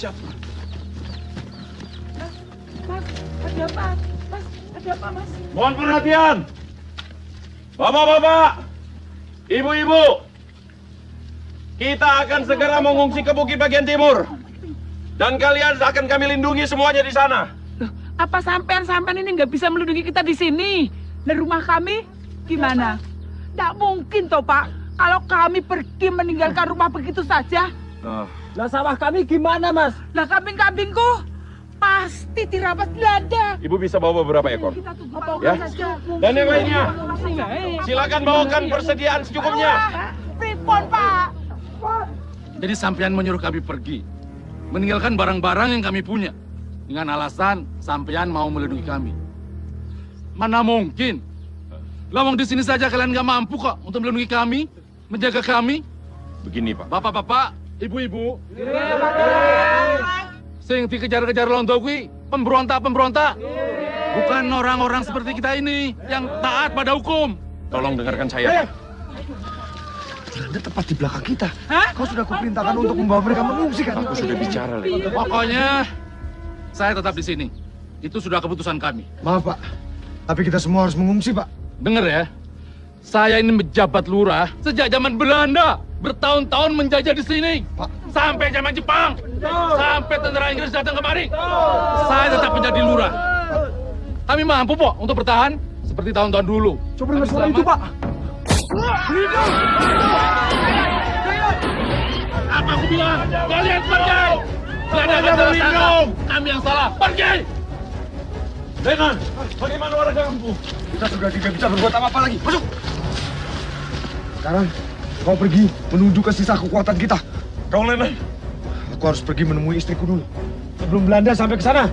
Siap. Mas, ada apa? Mas, ada apa, Mas? Mohon perhatian. Bapak-bapak, ibu-ibu, kita akan segera mengungsi ke bukit bagian timur. Dan kalian akan kami lindungi semuanya di sana. Loh, apa sampean ini nggak bisa melindungi kita di sini? Di rumah kami gimana? Nggak mungkin toh, Pak. Kalau kami pergi meninggalkan rumah begitu saja. Lah sawah kami gimana, Mas? Lah kambing-kambingku pasti dirampas Belanda. Ibu bisa bawa beberapa ekor. Ya. Dan yang lainnya, silakan bawakan persediaan secukupnya. Pripon, Pak. Jadi sampean menyuruh kami pergi, meninggalkan barang-barang yang kami punya, dengan alasan sampean mau melindungi kami. Mana mungkin? Lawang di sini saja kalian nggak mampu kok untuk melindungi kami, menjaga kami. Begini, Pak. Bapak-bapak, ibu-ibu, sing dikejar-kejar londo kuwi pemberontak-pemberontak. Bukan orang-orang seperti kita ini yang taat pada hukum. Tolong dengarkan saya. Belanda tepat di belakang kita. Kau sudah kuperintahkan untuk membawa mereka mengungsi kan? Aku sudah bicara, Le. Pokoknya saya tetap di sini. Itu sudah keputusan kami. Maaf, Pak. Tapi kita semua harus mengungsi, Pak. Dengar ya. Saya ini menjabat lurah sejak zaman Belanda. Bertahun-tahun menjajah di sini. Pak. Sampai zaman Jepang. Sampai tentara Inggris datang kemari. Saya tetap menjadi lurah. Kami mampu, Pak, untuk bertahan seperti tahun-tahun dulu. Coba dengar suara itu, Pak. Apa aku bilang? Kalian pergi! Kalian akan terlindung! Kami yang salah, pergi! Lenan, bagaimana warga kampung? Kita sudah tidak bisa berbuat apa-apa lagi. Masuk! Sekarang, kau pergi menuju ke sisa kekuatan kita. Kau, Lenan? Aku harus pergi menemui istriku dulu. Sebelum Belanda sampai ke sana.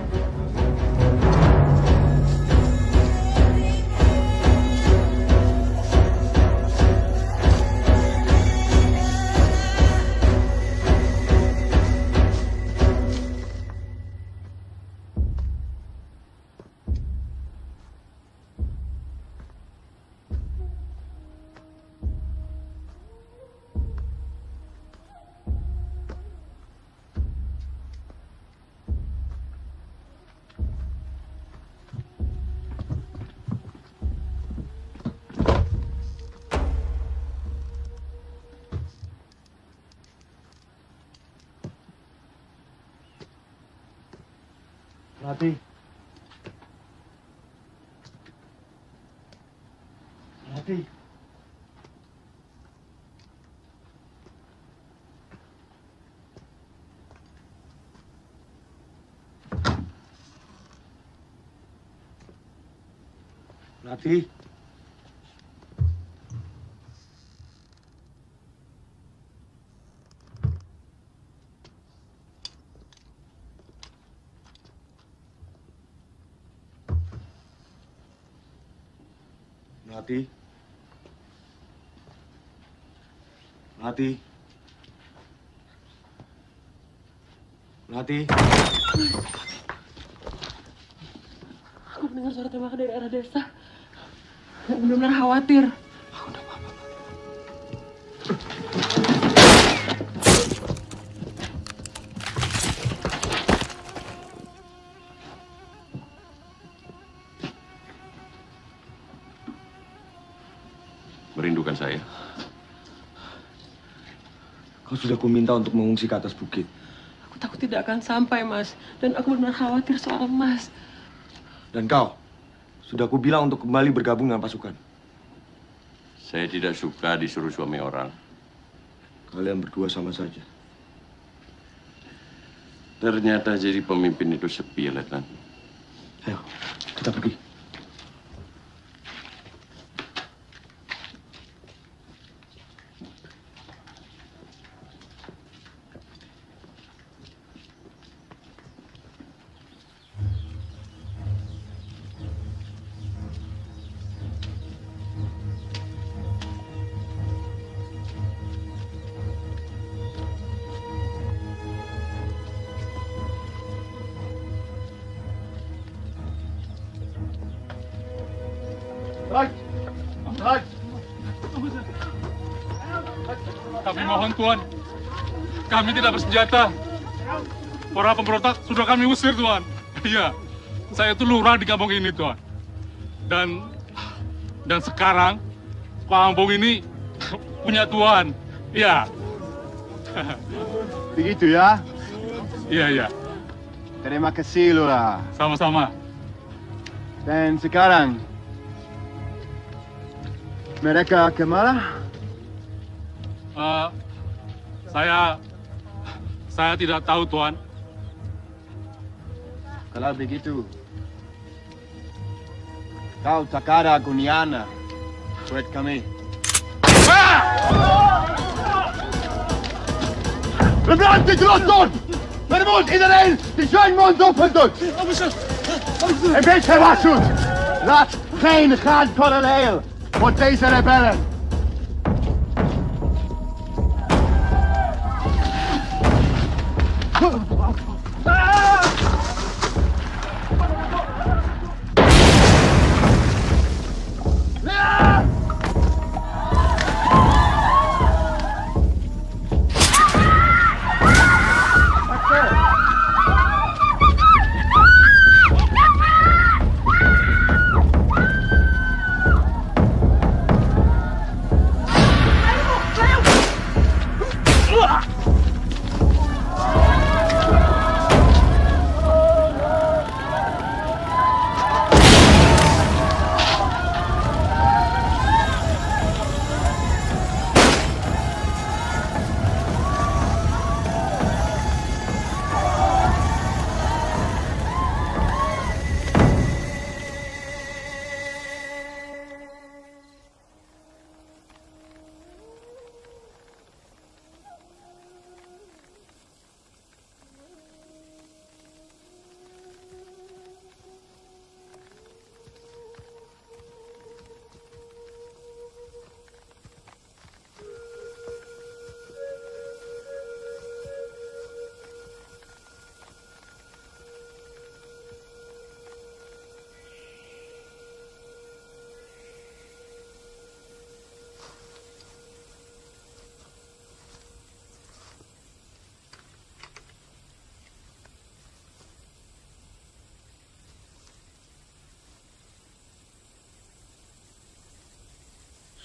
Mati. Mati. Mati. Mati. Mati. Mati. Aku mendengar suara tembakan dari arah desa. Benar-benar khawatir. Merindukan saya? Kau sudah kuminta untuk mengungsi ke atas bukit. Aku takut tidak akan sampai, Mas. Dan aku benar-benar khawatir soal Mas. Dan kau, sudah kubilang untuk kembali bergabung dengan pasukan. Saya tidak suka disuruh suami orang. Kalian berdua sama saja. Ternyata jadi pemimpin itu sepi, Letnan. Ayo, kita pergi. Kami mohon, Tuan. Kami tidak bersenjata. Para pemberontak sudah kami usir, Tuan. Iya, saya itu lurah di kampung ini, Tuan. Dan sekarang kampung ini punya Tuan. Iya. Begitu ya? Iya. Terima kasih, Lurah. Sama-sama. Dan sekarang, mereka kemana? Saya tidak tahu, Tuan. Kalau begitu, kau tak ada guniana buat kami. We blijven dit rotzooi! Maar moet iedereen die zijn mond open doet! En wees gewaarschuwd! Laat geen gaankoloneel voor deze rebellen!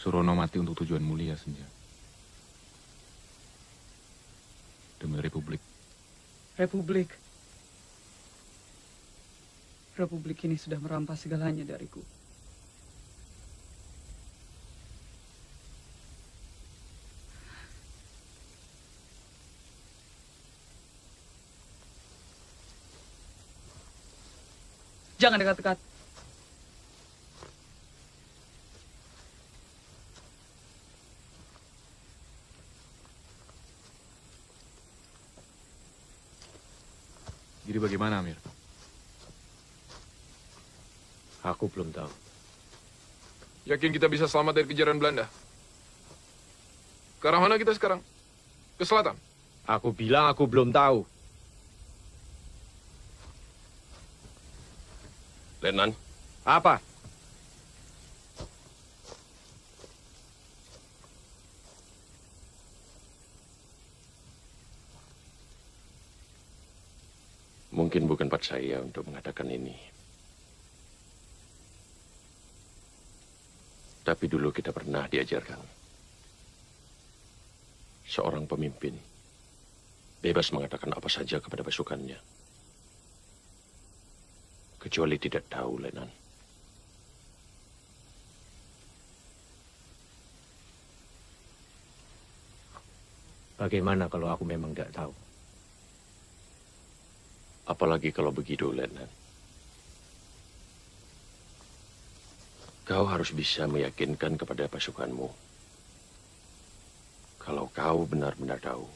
Surono mati untuk tujuan mulia, Senja. Demi Republik. Republik. Republik ini sudah merampas segalanya dariku. Jangan dekat-dekat. Jadi bagaimana, Amir? Aku belum tahu. Yakin kita bisa selamat dari kejaran Belanda? Ke arah mana kita sekarang? Ke selatan? Aku bilang aku belum tahu. Letnan. Apa? Mungkin bukan part saya untuk mengatakan ini. Tapi dulu kita pernah diajarkan. Seorang pemimpin bebas mengatakan apa saja kepada pasukannya. Kecuali tidak tahu, Letnan. Bagaimana kalau aku memang tidak tahu? Apalagi kalau begitu, Letnan. Kau harus bisa meyakinkan kepada pasukanmu kalau kau benar-benar tahu.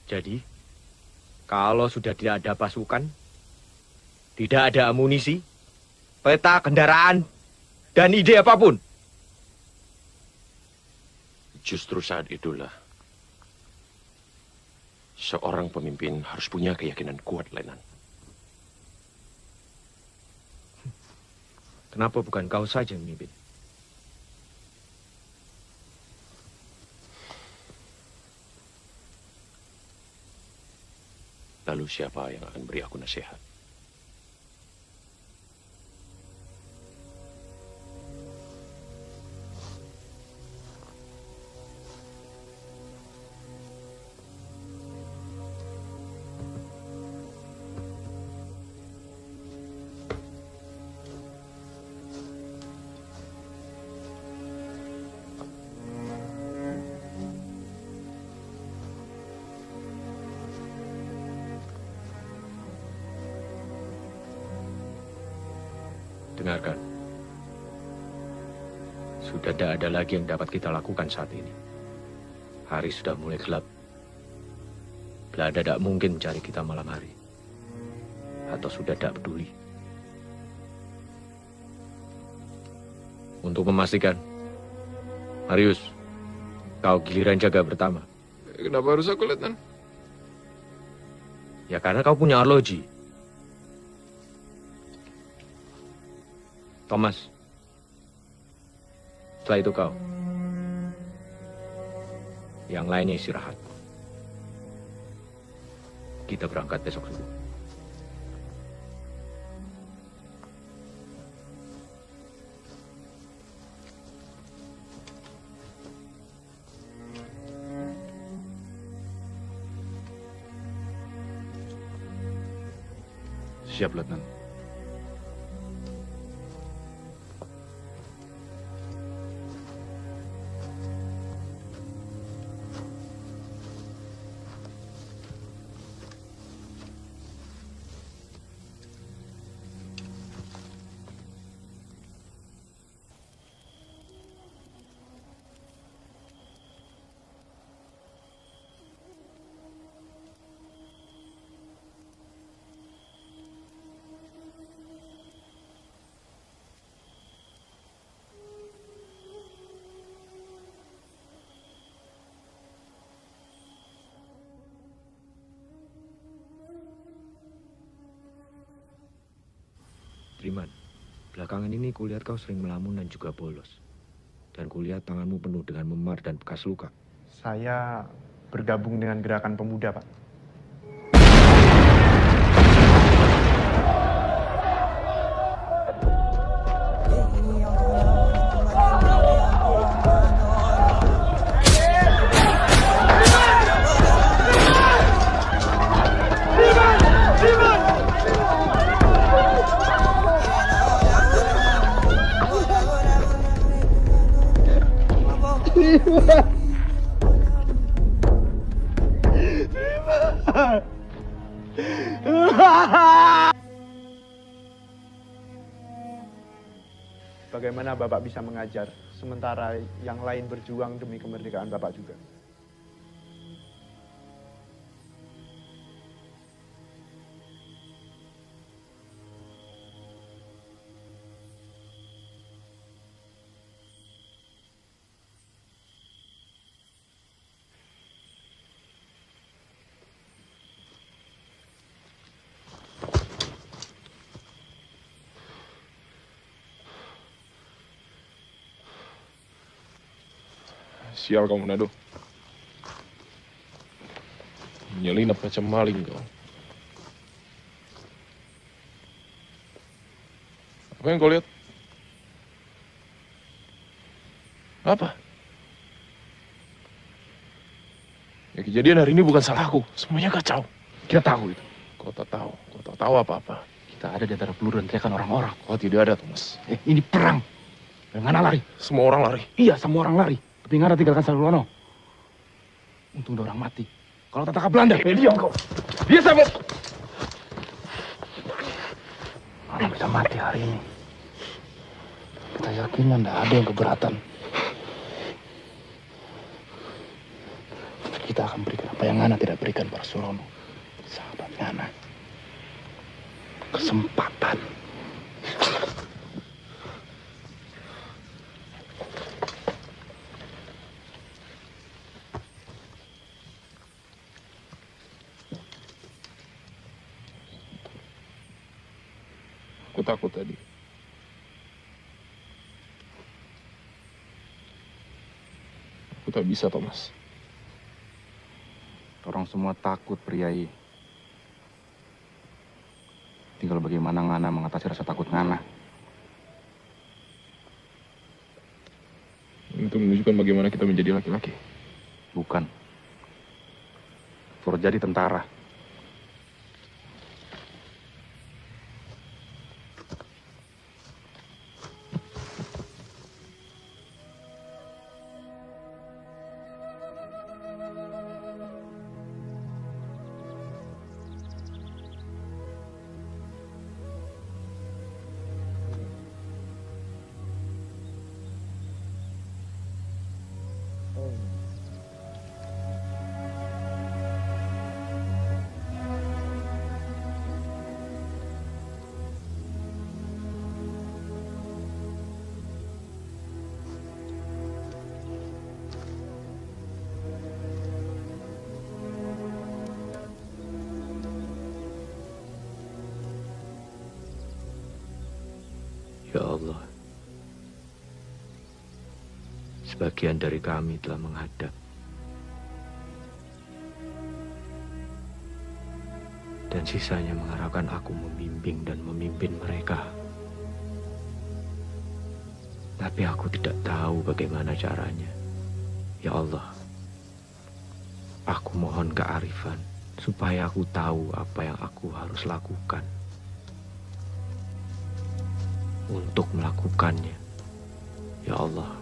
Jadi, kalau sudah tidak ada pasukan, tidak ada amunisi, peta kendaraan, dan ide apapun. Justru saat itulah seorang pemimpin harus punya keyakinan kuat, Letnan. Kenapa bukan kau saja yang memimpin? Lalu siapa yang akan beri aku nasihat? Dengarkan. Sudah tidak ada lagi yang dapat kita lakukan saat ini. Hari sudah mulai gelap. Belanda tidak mungkin mencari kita malam hari. Atau sudah tidak peduli. Untuk memastikan, Marius, kau giliran jaga pertama. Kenapa harus aku, Letnan? Ya karena kau punya arloji. Thomas, setelah itu kau. Yang lainnya istirahat. Kita berangkat besok subuh. Siap, Letnan. Triman, belakangan ini kulihat kau sering melamun dan juga bolos. Dan kulihat tanganmu penuh dengan memar dan bekas luka. Saya bergabung dengan gerakan pemuda, Pak. Bagaimana Bapak bisa mengajar, sementara yang lain berjuang demi kemerdekaan Bapak juga? Sial kamu, Nado. Menyelinap macam maling kau. Apa yang kau lihat? Apa? Ya, kejadian hari ini bukan salahku. Semuanya kacau. Kita tahu itu. Kau tak tahu. Kau tak tahu apa-apa. Kita ada di antara peluru dan teriakan orang-orang. Kau tidak ada, Thomas. Ini perang. Ngana lari. Semua orang lari. Iya, semua orang lari. Tapi Ngana tinggalkan Salulono. Untung ada orang mati. Kalau tak tangkap Belanda. Diam kau. Dia sahabat. Orang bisa mati hari ini. Kita yakin tidak ada yang keberatan. Kita akan berikan apa yang Ngana tidak berikan pada Surono. Sahabat Ngana. Kesempatan. Aku takut tadi. Aku tak bisa, Thomas. Orang semua takut, Priai. Tinggal bagaimana Ngana mengatasi rasa takut Ngana. Itu menunjukkan bagaimana kita menjadi laki-laki. Bukan. Suruh jadi tentara. Ya Allah, sebagian dari kami telah menghadap. Dan sisanya mengharapkan aku membimbing dan memimpin mereka. Tapi aku tidak tahu bagaimana caranya. Ya Allah, aku mohon kearifan supaya aku tahu apa yang aku harus lakukan. Untuk melakukannya, ya Allah.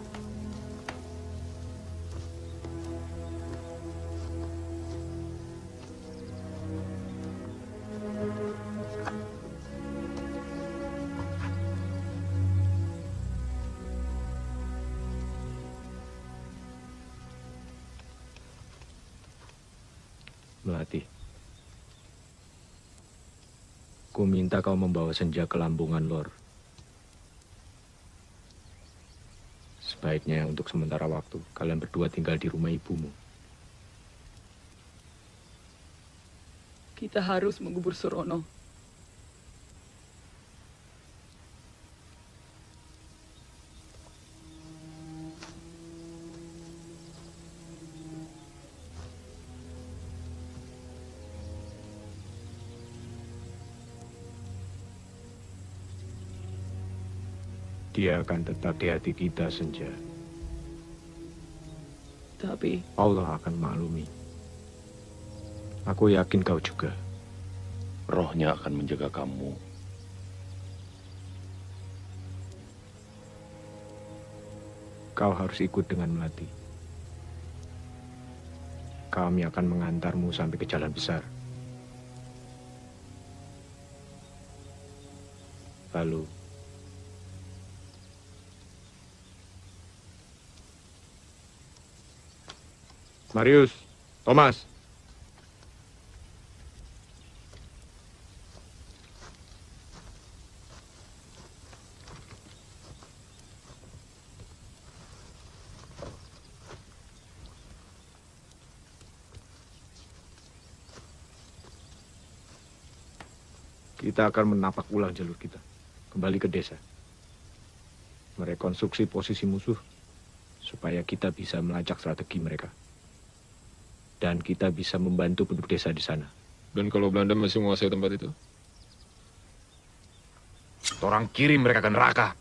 Melati, ku minta kau membawa Senja ke Lambungan Lor. Sebaiknya untuk sementara waktu, kalian berdua tinggal di rumah ibumu. Kita harus mengubur Surono. Dia akan tetap di hati kita, Senja. Tapi Allah akan maklumi. Aku yakin kau juga. Rohnya akan menjaga kamu. Kau harus ikut dengan Melati. Kami akan mengantarmu sampai ke jalan besar. Lalu, Marius, Thomas. kita akan menapak ulang jalur kita. Kembali ke desa. Merekonstruksi posisi musuh supaya kita bisa melacak strategi mereka. Dan kita bisa membantu penduduk desa di sana. Dan kalau Belanda masih menguasai tempat itu? Orang kirim mereka ke neraka.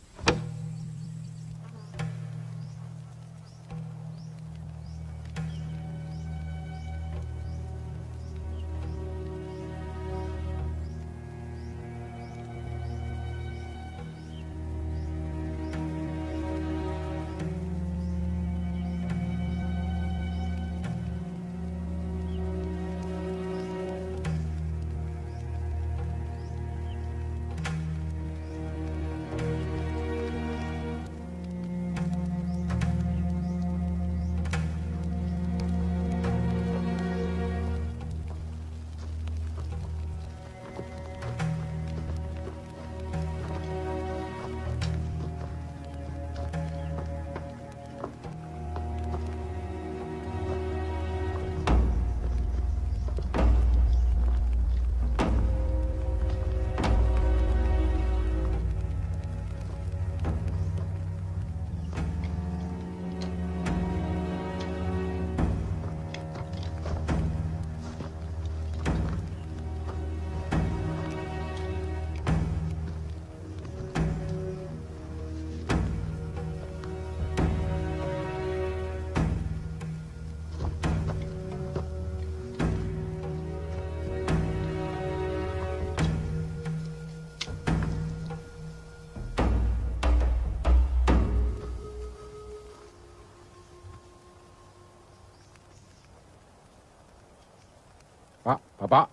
Pak, Bapak.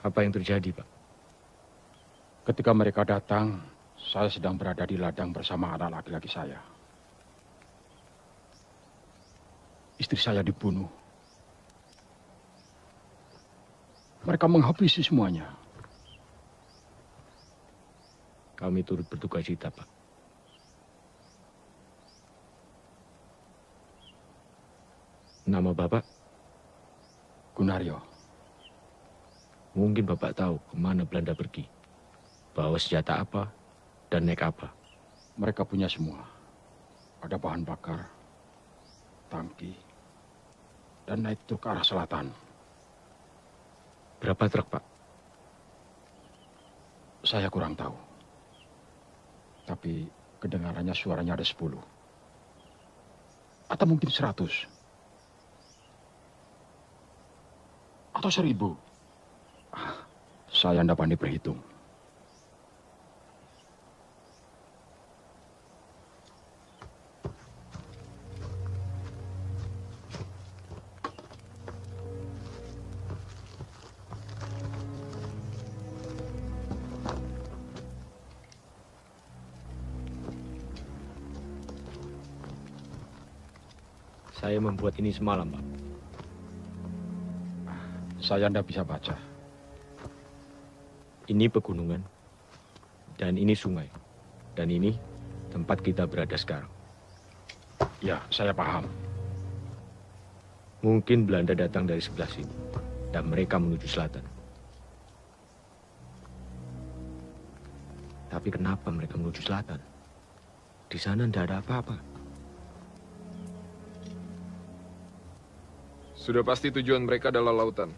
Apa yang terjadi, Pak? Ketika mereka datang, saya sedang berada di ladang bersama anak laki-laki saya. Istri saya dibunuh. Mereka menghabisi semuanya. Kami turut berduka cita, Pak. Nama Bapak? Gunaryo. Mungkin Bapak tahu kemana Belanda pergi. Bawa senjata apa dan naik apa. Mereka punya semua. Ada bahan bakar, tangki, dan naik truk ke arah selatan. Berapa truk, Pak? Saya kurang tahu. Tapi kedengarannya suaranya ada 10. Atau mungkin 100. Atau 1000. Saya tidak pandai berhitung. Saya membuat ini semalam, Pak. Saya tidak bisa baca. Ini pegunungan, dan ini sungai, dan ini tempat kita berada sekarang. Ya, saya paham. Mungkin Belanda datang dari sebelah sini, dan mereka menuju selatan. Tapi kenapa mereka menuju selatan? Di sana tidak ada apa-apa. Sudah pasti tujuan mereka adalah lautan.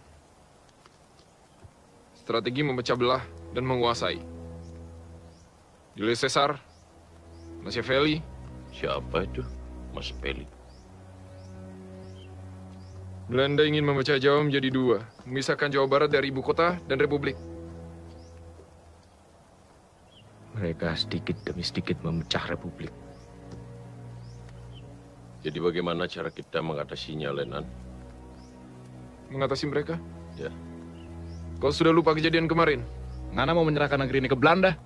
Strategi memecah belah dan menguasai. Julius Caesar, Machiavelli. Siapa itu? Machiavelli. Belanda ingin memecah Jawa menjadi 2, memisahkan Jawa Barat dari ibu kota dan republik. Mereka sedikit demi sedikit memecah republik. Jadi bagaimana cara kita mengatasinya, Lenan? Mengatasi mereka? Ya. Kau sudah lupa kejadian kemarin? Ngana mau menyerahkan negeri ini ke Belanda.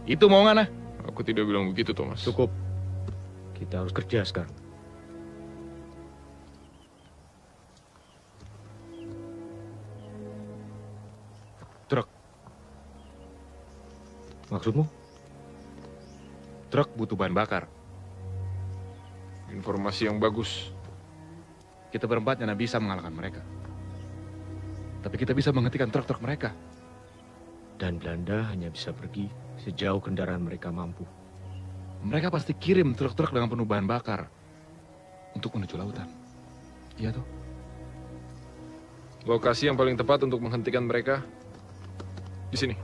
Itu mau Ngana? Aku tidak bilang begitu, Thomas. Cukup. Kita harus kerja sekarang. Truk. Maksudmu? Truk butuh bahan bakar. Informasi yang bagus. Kita berempat hanya bisa mengalahkan mereka. Tapi kita bisa menghentikan truk-truk mereka. Dan Belanda hanya bisa pergi sejauh kendaraan mereka mampu. Mereka pasti kirim truk-truk dengan penuh bahan bakar untuk menuju lautan. Iya toh? Lokasi yang paling tepat untuk menghentikan mereka di sini.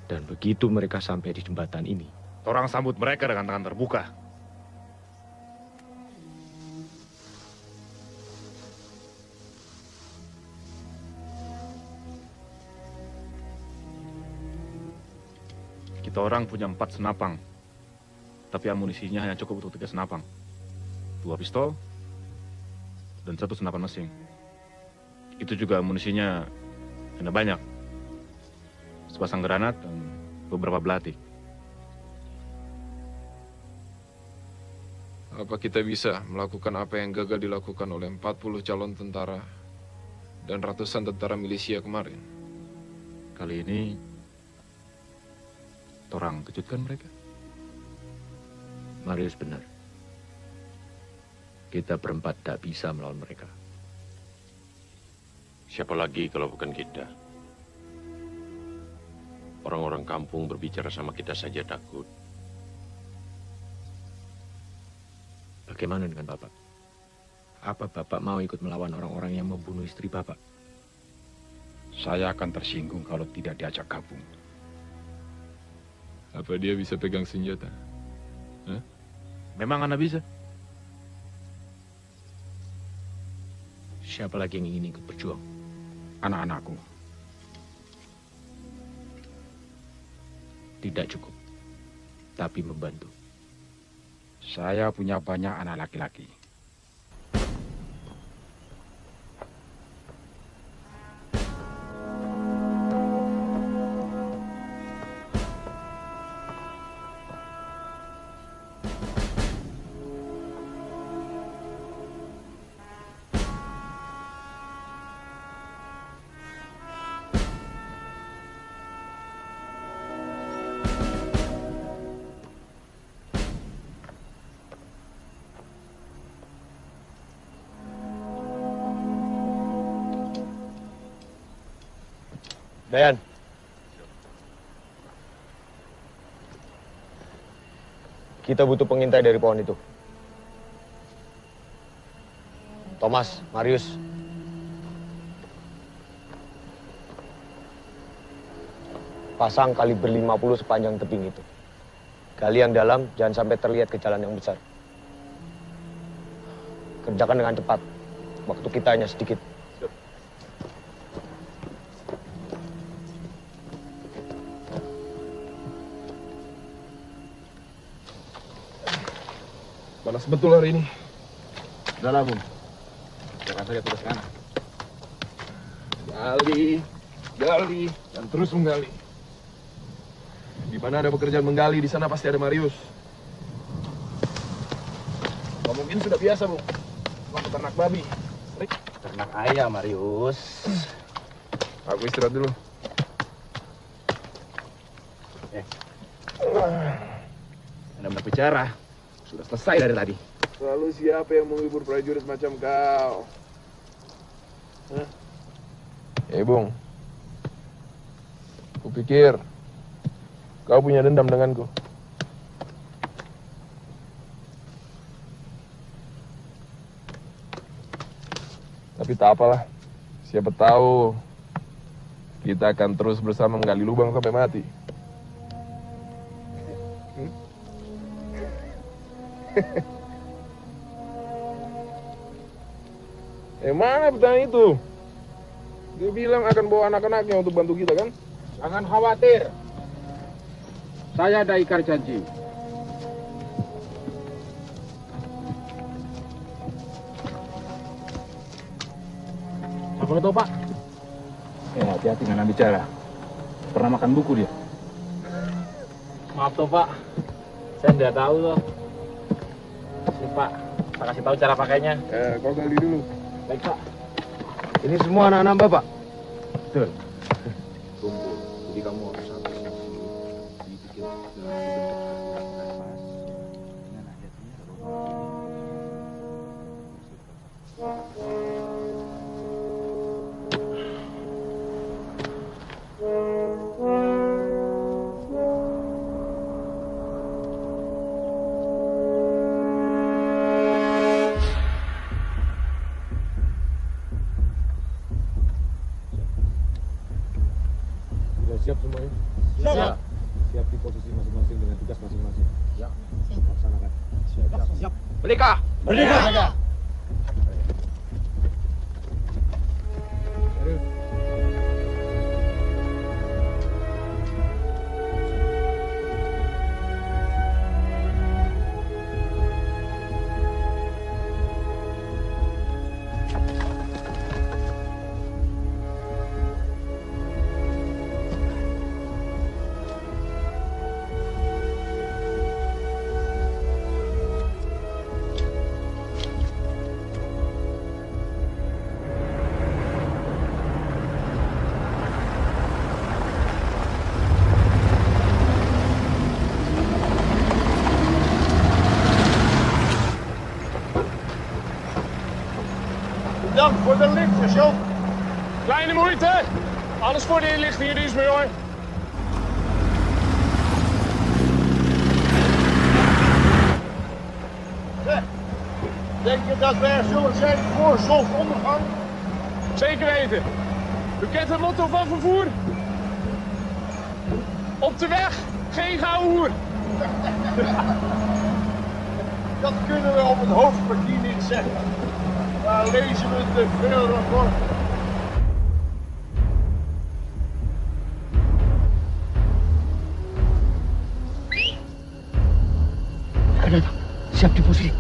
Dan begitu mereka sampai di jembatan ini, orang sambut mereka dengan tangan terbuka. Kita orang punya 4 senapang, tapi amunisinya hanya cukup untuk 3 senapang. 2 pistol dan 1 senapan mesin. Itu juga amunisinya hanya banyak. Sepasang granat dan beberapa belati. Apa kita bisa melakukan apa yang gagal dilakukan oleh 40 calon tentara dan ratusan tentara milisia kemarin? Kali ini orang kejutkan mereka. Marius benar. Kita berempat tak bisa melawan mereka. Siapa lagi kalau bukan kita? Orang-orang kampung berbicara sama kita saja takut. Bagaimana dengan Bapak? Apa Bapak mau ikut melawan orang-orang yang membunuh istri Bapak? Saya akan tersinggung kalau tidak diajak gabung. Apa dia bisa pegang senjata? Hah? Memang Anda bisa? Siapa lagi yang ingin ikut berjuang? Anak-anakku. Tidak cukup, tapi membantu. Saya punya banyak anak laki-laki. Dayan. Kita butuh pengintai dari pohon itu. Thomas, Marius. Pasang kaliber 50 sepanjang tebing itu. Gali yang dalam, jangan sampai terlihat ke jalan yang besar. Kerjakan dengan cepat. Waktu kita hanya sedikit. Panas betul hari ini. Udahlah, Bung. Jangan saja tugas Ngana. Gali, dan terus menggali. Di mana ada pekerjaan menggali, di sana pasti ada Marius. Kamu mungkin sudah biasa, Bung. Waktu ternak babi. Ternak ayam, Marius. Aku istirahat dulu. Anda berbicara. Sudah selesai dari tadi. Lalu siapa yang menghibur prajurit macam kau? Hah? Bung. Kupikir kau punya dendam denganku. Tapi tak apalah. Siapa tahu kita akan terus bersama menggali lubang sampai mati. Mana petani itu? Dia bilang akan bawa anak-anaknya untuk bantu kita, kan? Jangan khawatir. Saya ada ikar janji. Apa itu, Pak? Hati-hati dengan bicara. Pernah makan buku dia? Maaf toh, Pak. Saya nggak tahu loh. Sini, Pak. Saya kasih tahu cara pakainya. Kau gali dulu. Baik, Pak. Ini semua anak-anak Bapak? Betul. Kumpul. Jadi kamu harus satu dibikin Siap semuanya? Siap. Siap di posisi masing-masing dengan tugas masing-masing. Ya. Laksanakan. Siap. Merdeka! Merdeka! Bedankt voor de lichtjes, joh. Kleine moeite. Alles voor de inlichting in dienst, hoor. Denk je dat wij er zullen zijn voor zonsondergang? Zeker weten. U kent het motto van vervoer? Op de weg, geen gouden hoer. Dat kunnen we op het hoofdkwartier niet zeggen. Daar lezen we te veel rapporten. Siap di posisi.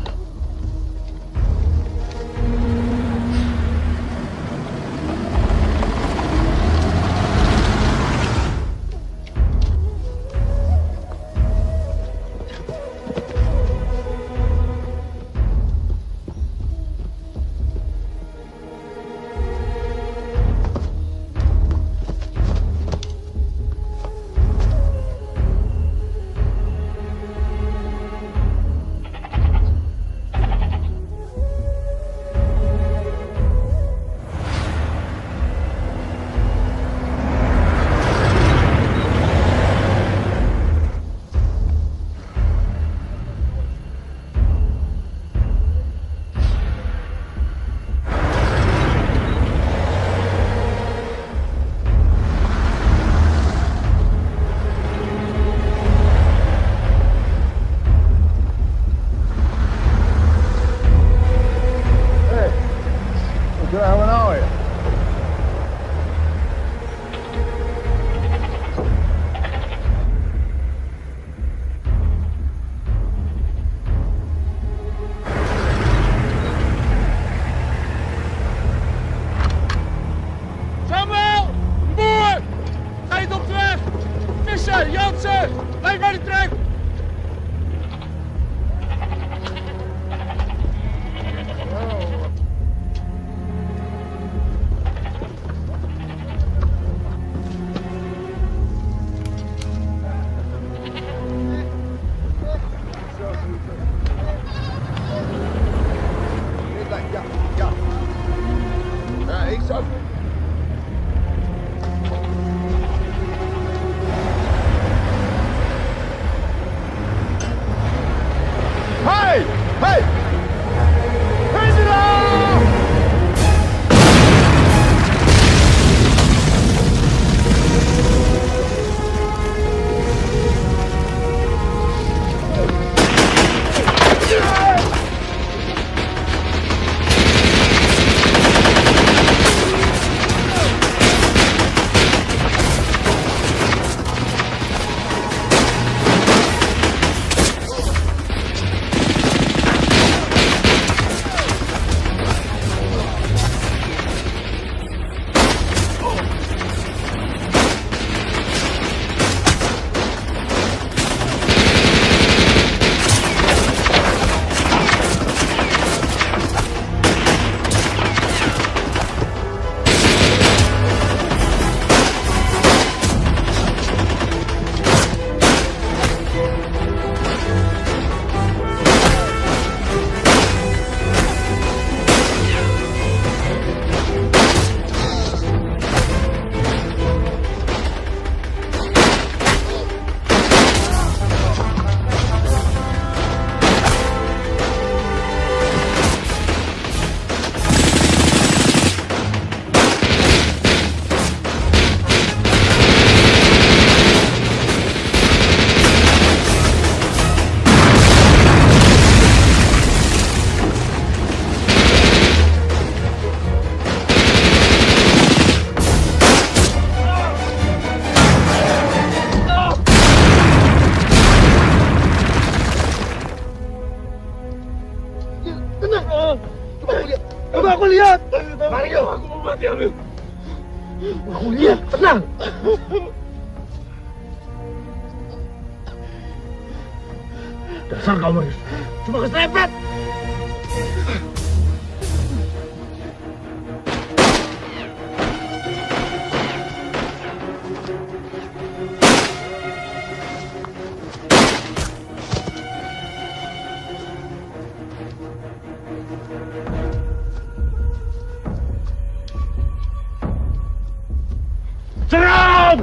Jansen, blijf bij de trek! Ja, ik zou... Hey! Hey! Aku lihat, tenang. Dasar kau Marius, cuma keserempet. Serang!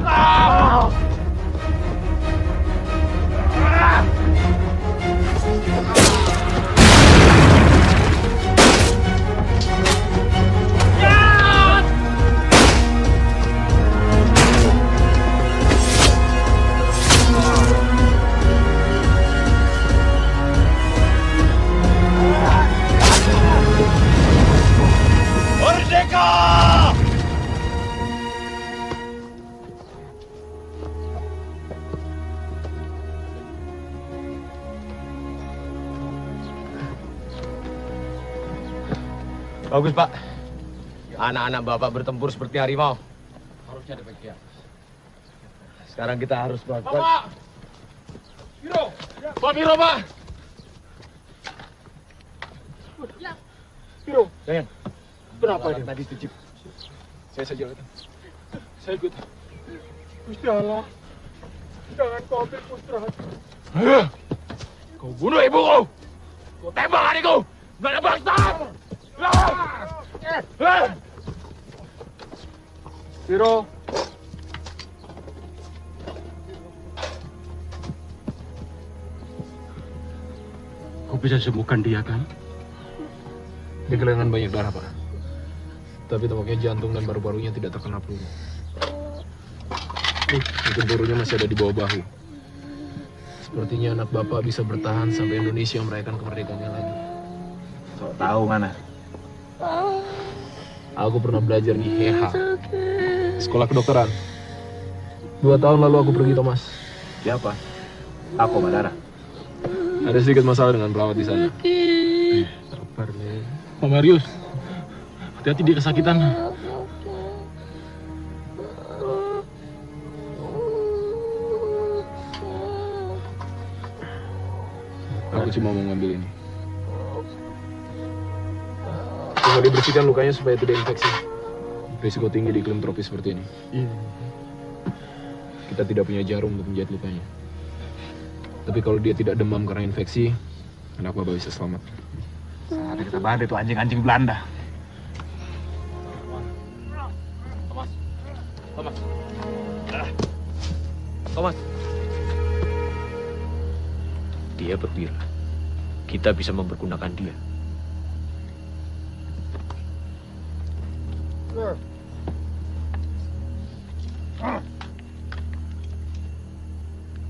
Bagus, Pak. Anak-anak Bapak bertempur seperti harimau. Harusnya demikian. Sekarang kita harus melakukan... Bapak! Biro! Pak Biro, Pak! Biro, sayang. kenapa dia? Tadi itu Cip. Saya saja lihat. Saya ikut. Gusti Allah, jangan kau ambil Pustrahat. Kau bunuh ibuku! Kau tembak adikku! Nggak ada bangsa! Biro. Kau bisa sembuhkan dia kan? Dia kehilangan banyak darah, Pak. Tapi tampaknya jantung dan paru-parunya tidak terkena peluru. Mungkin pelurunya masih ada di bawah bahu. Sepertinya anak Bapak bisa bertahan sampai Indonesia merayakan kemerdekaannya lagi. Sok tahu mana? Aku pernah belajar di HH, sekolah kedokteran. 2 tahun lalu aku pergi, Thomas. Siapa? Aku, Madara. Ada sedikit masalah dengan perawat di sana. Sabar, Le. Pak Marius, hati-hati dia kesakitan. Aku cuma mau ngambil ini. Cuma dibersihkan lukanya supaya tidak infeksi. Risiko tinggi di iklim tropis seperti ini. Kita tidak punya jarum untuk menjahit lukanya. Tapi kalau dia tidak demam karena infeksi, anak Bapak bisa selamat. Ada kita badai itu anjing-anjing Belanda. Thomas. Dia berwira. Kita bisa mempergunakan dia.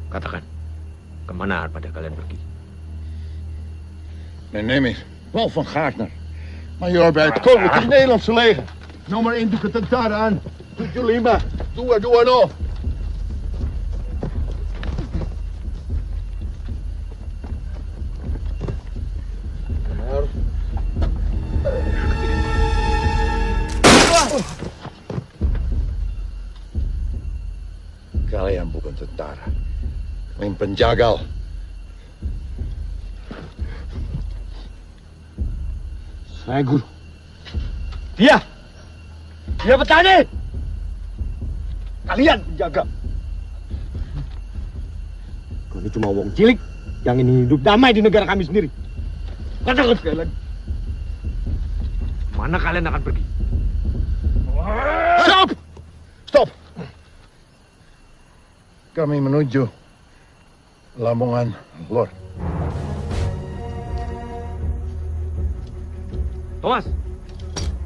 Katakan, kemana pada kalian pergi? Mijn neem is Paul van Gaartner, majoor bij het Koninklijk Nederlandse Leger. Nummer 1 doe ik het daar aan. Doe jullie maar. Doe no. Kalian bukan tentara. Kalian penjagal. Saya guru. Dia petani. Kalian penjaga. Kau ini cuma wong cilik yang ingin hidup damai di negara kami sendiri. Katakan sekali lagi. Mana kalian akan pergi? Stop! Stop! Kami menuju Lamongan Lor. Thomas!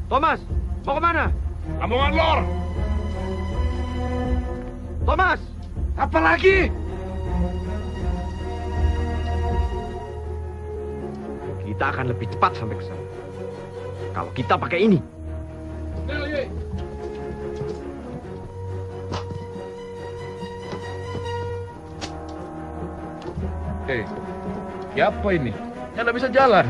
Thomas! Mau kemana? Lamongan Lor! Thomas! Apa lagi? Kita akan lebih cepat sampai ke sana. Kalau kita pakai ini. Siapa ini? Yang nggak bisa jalan.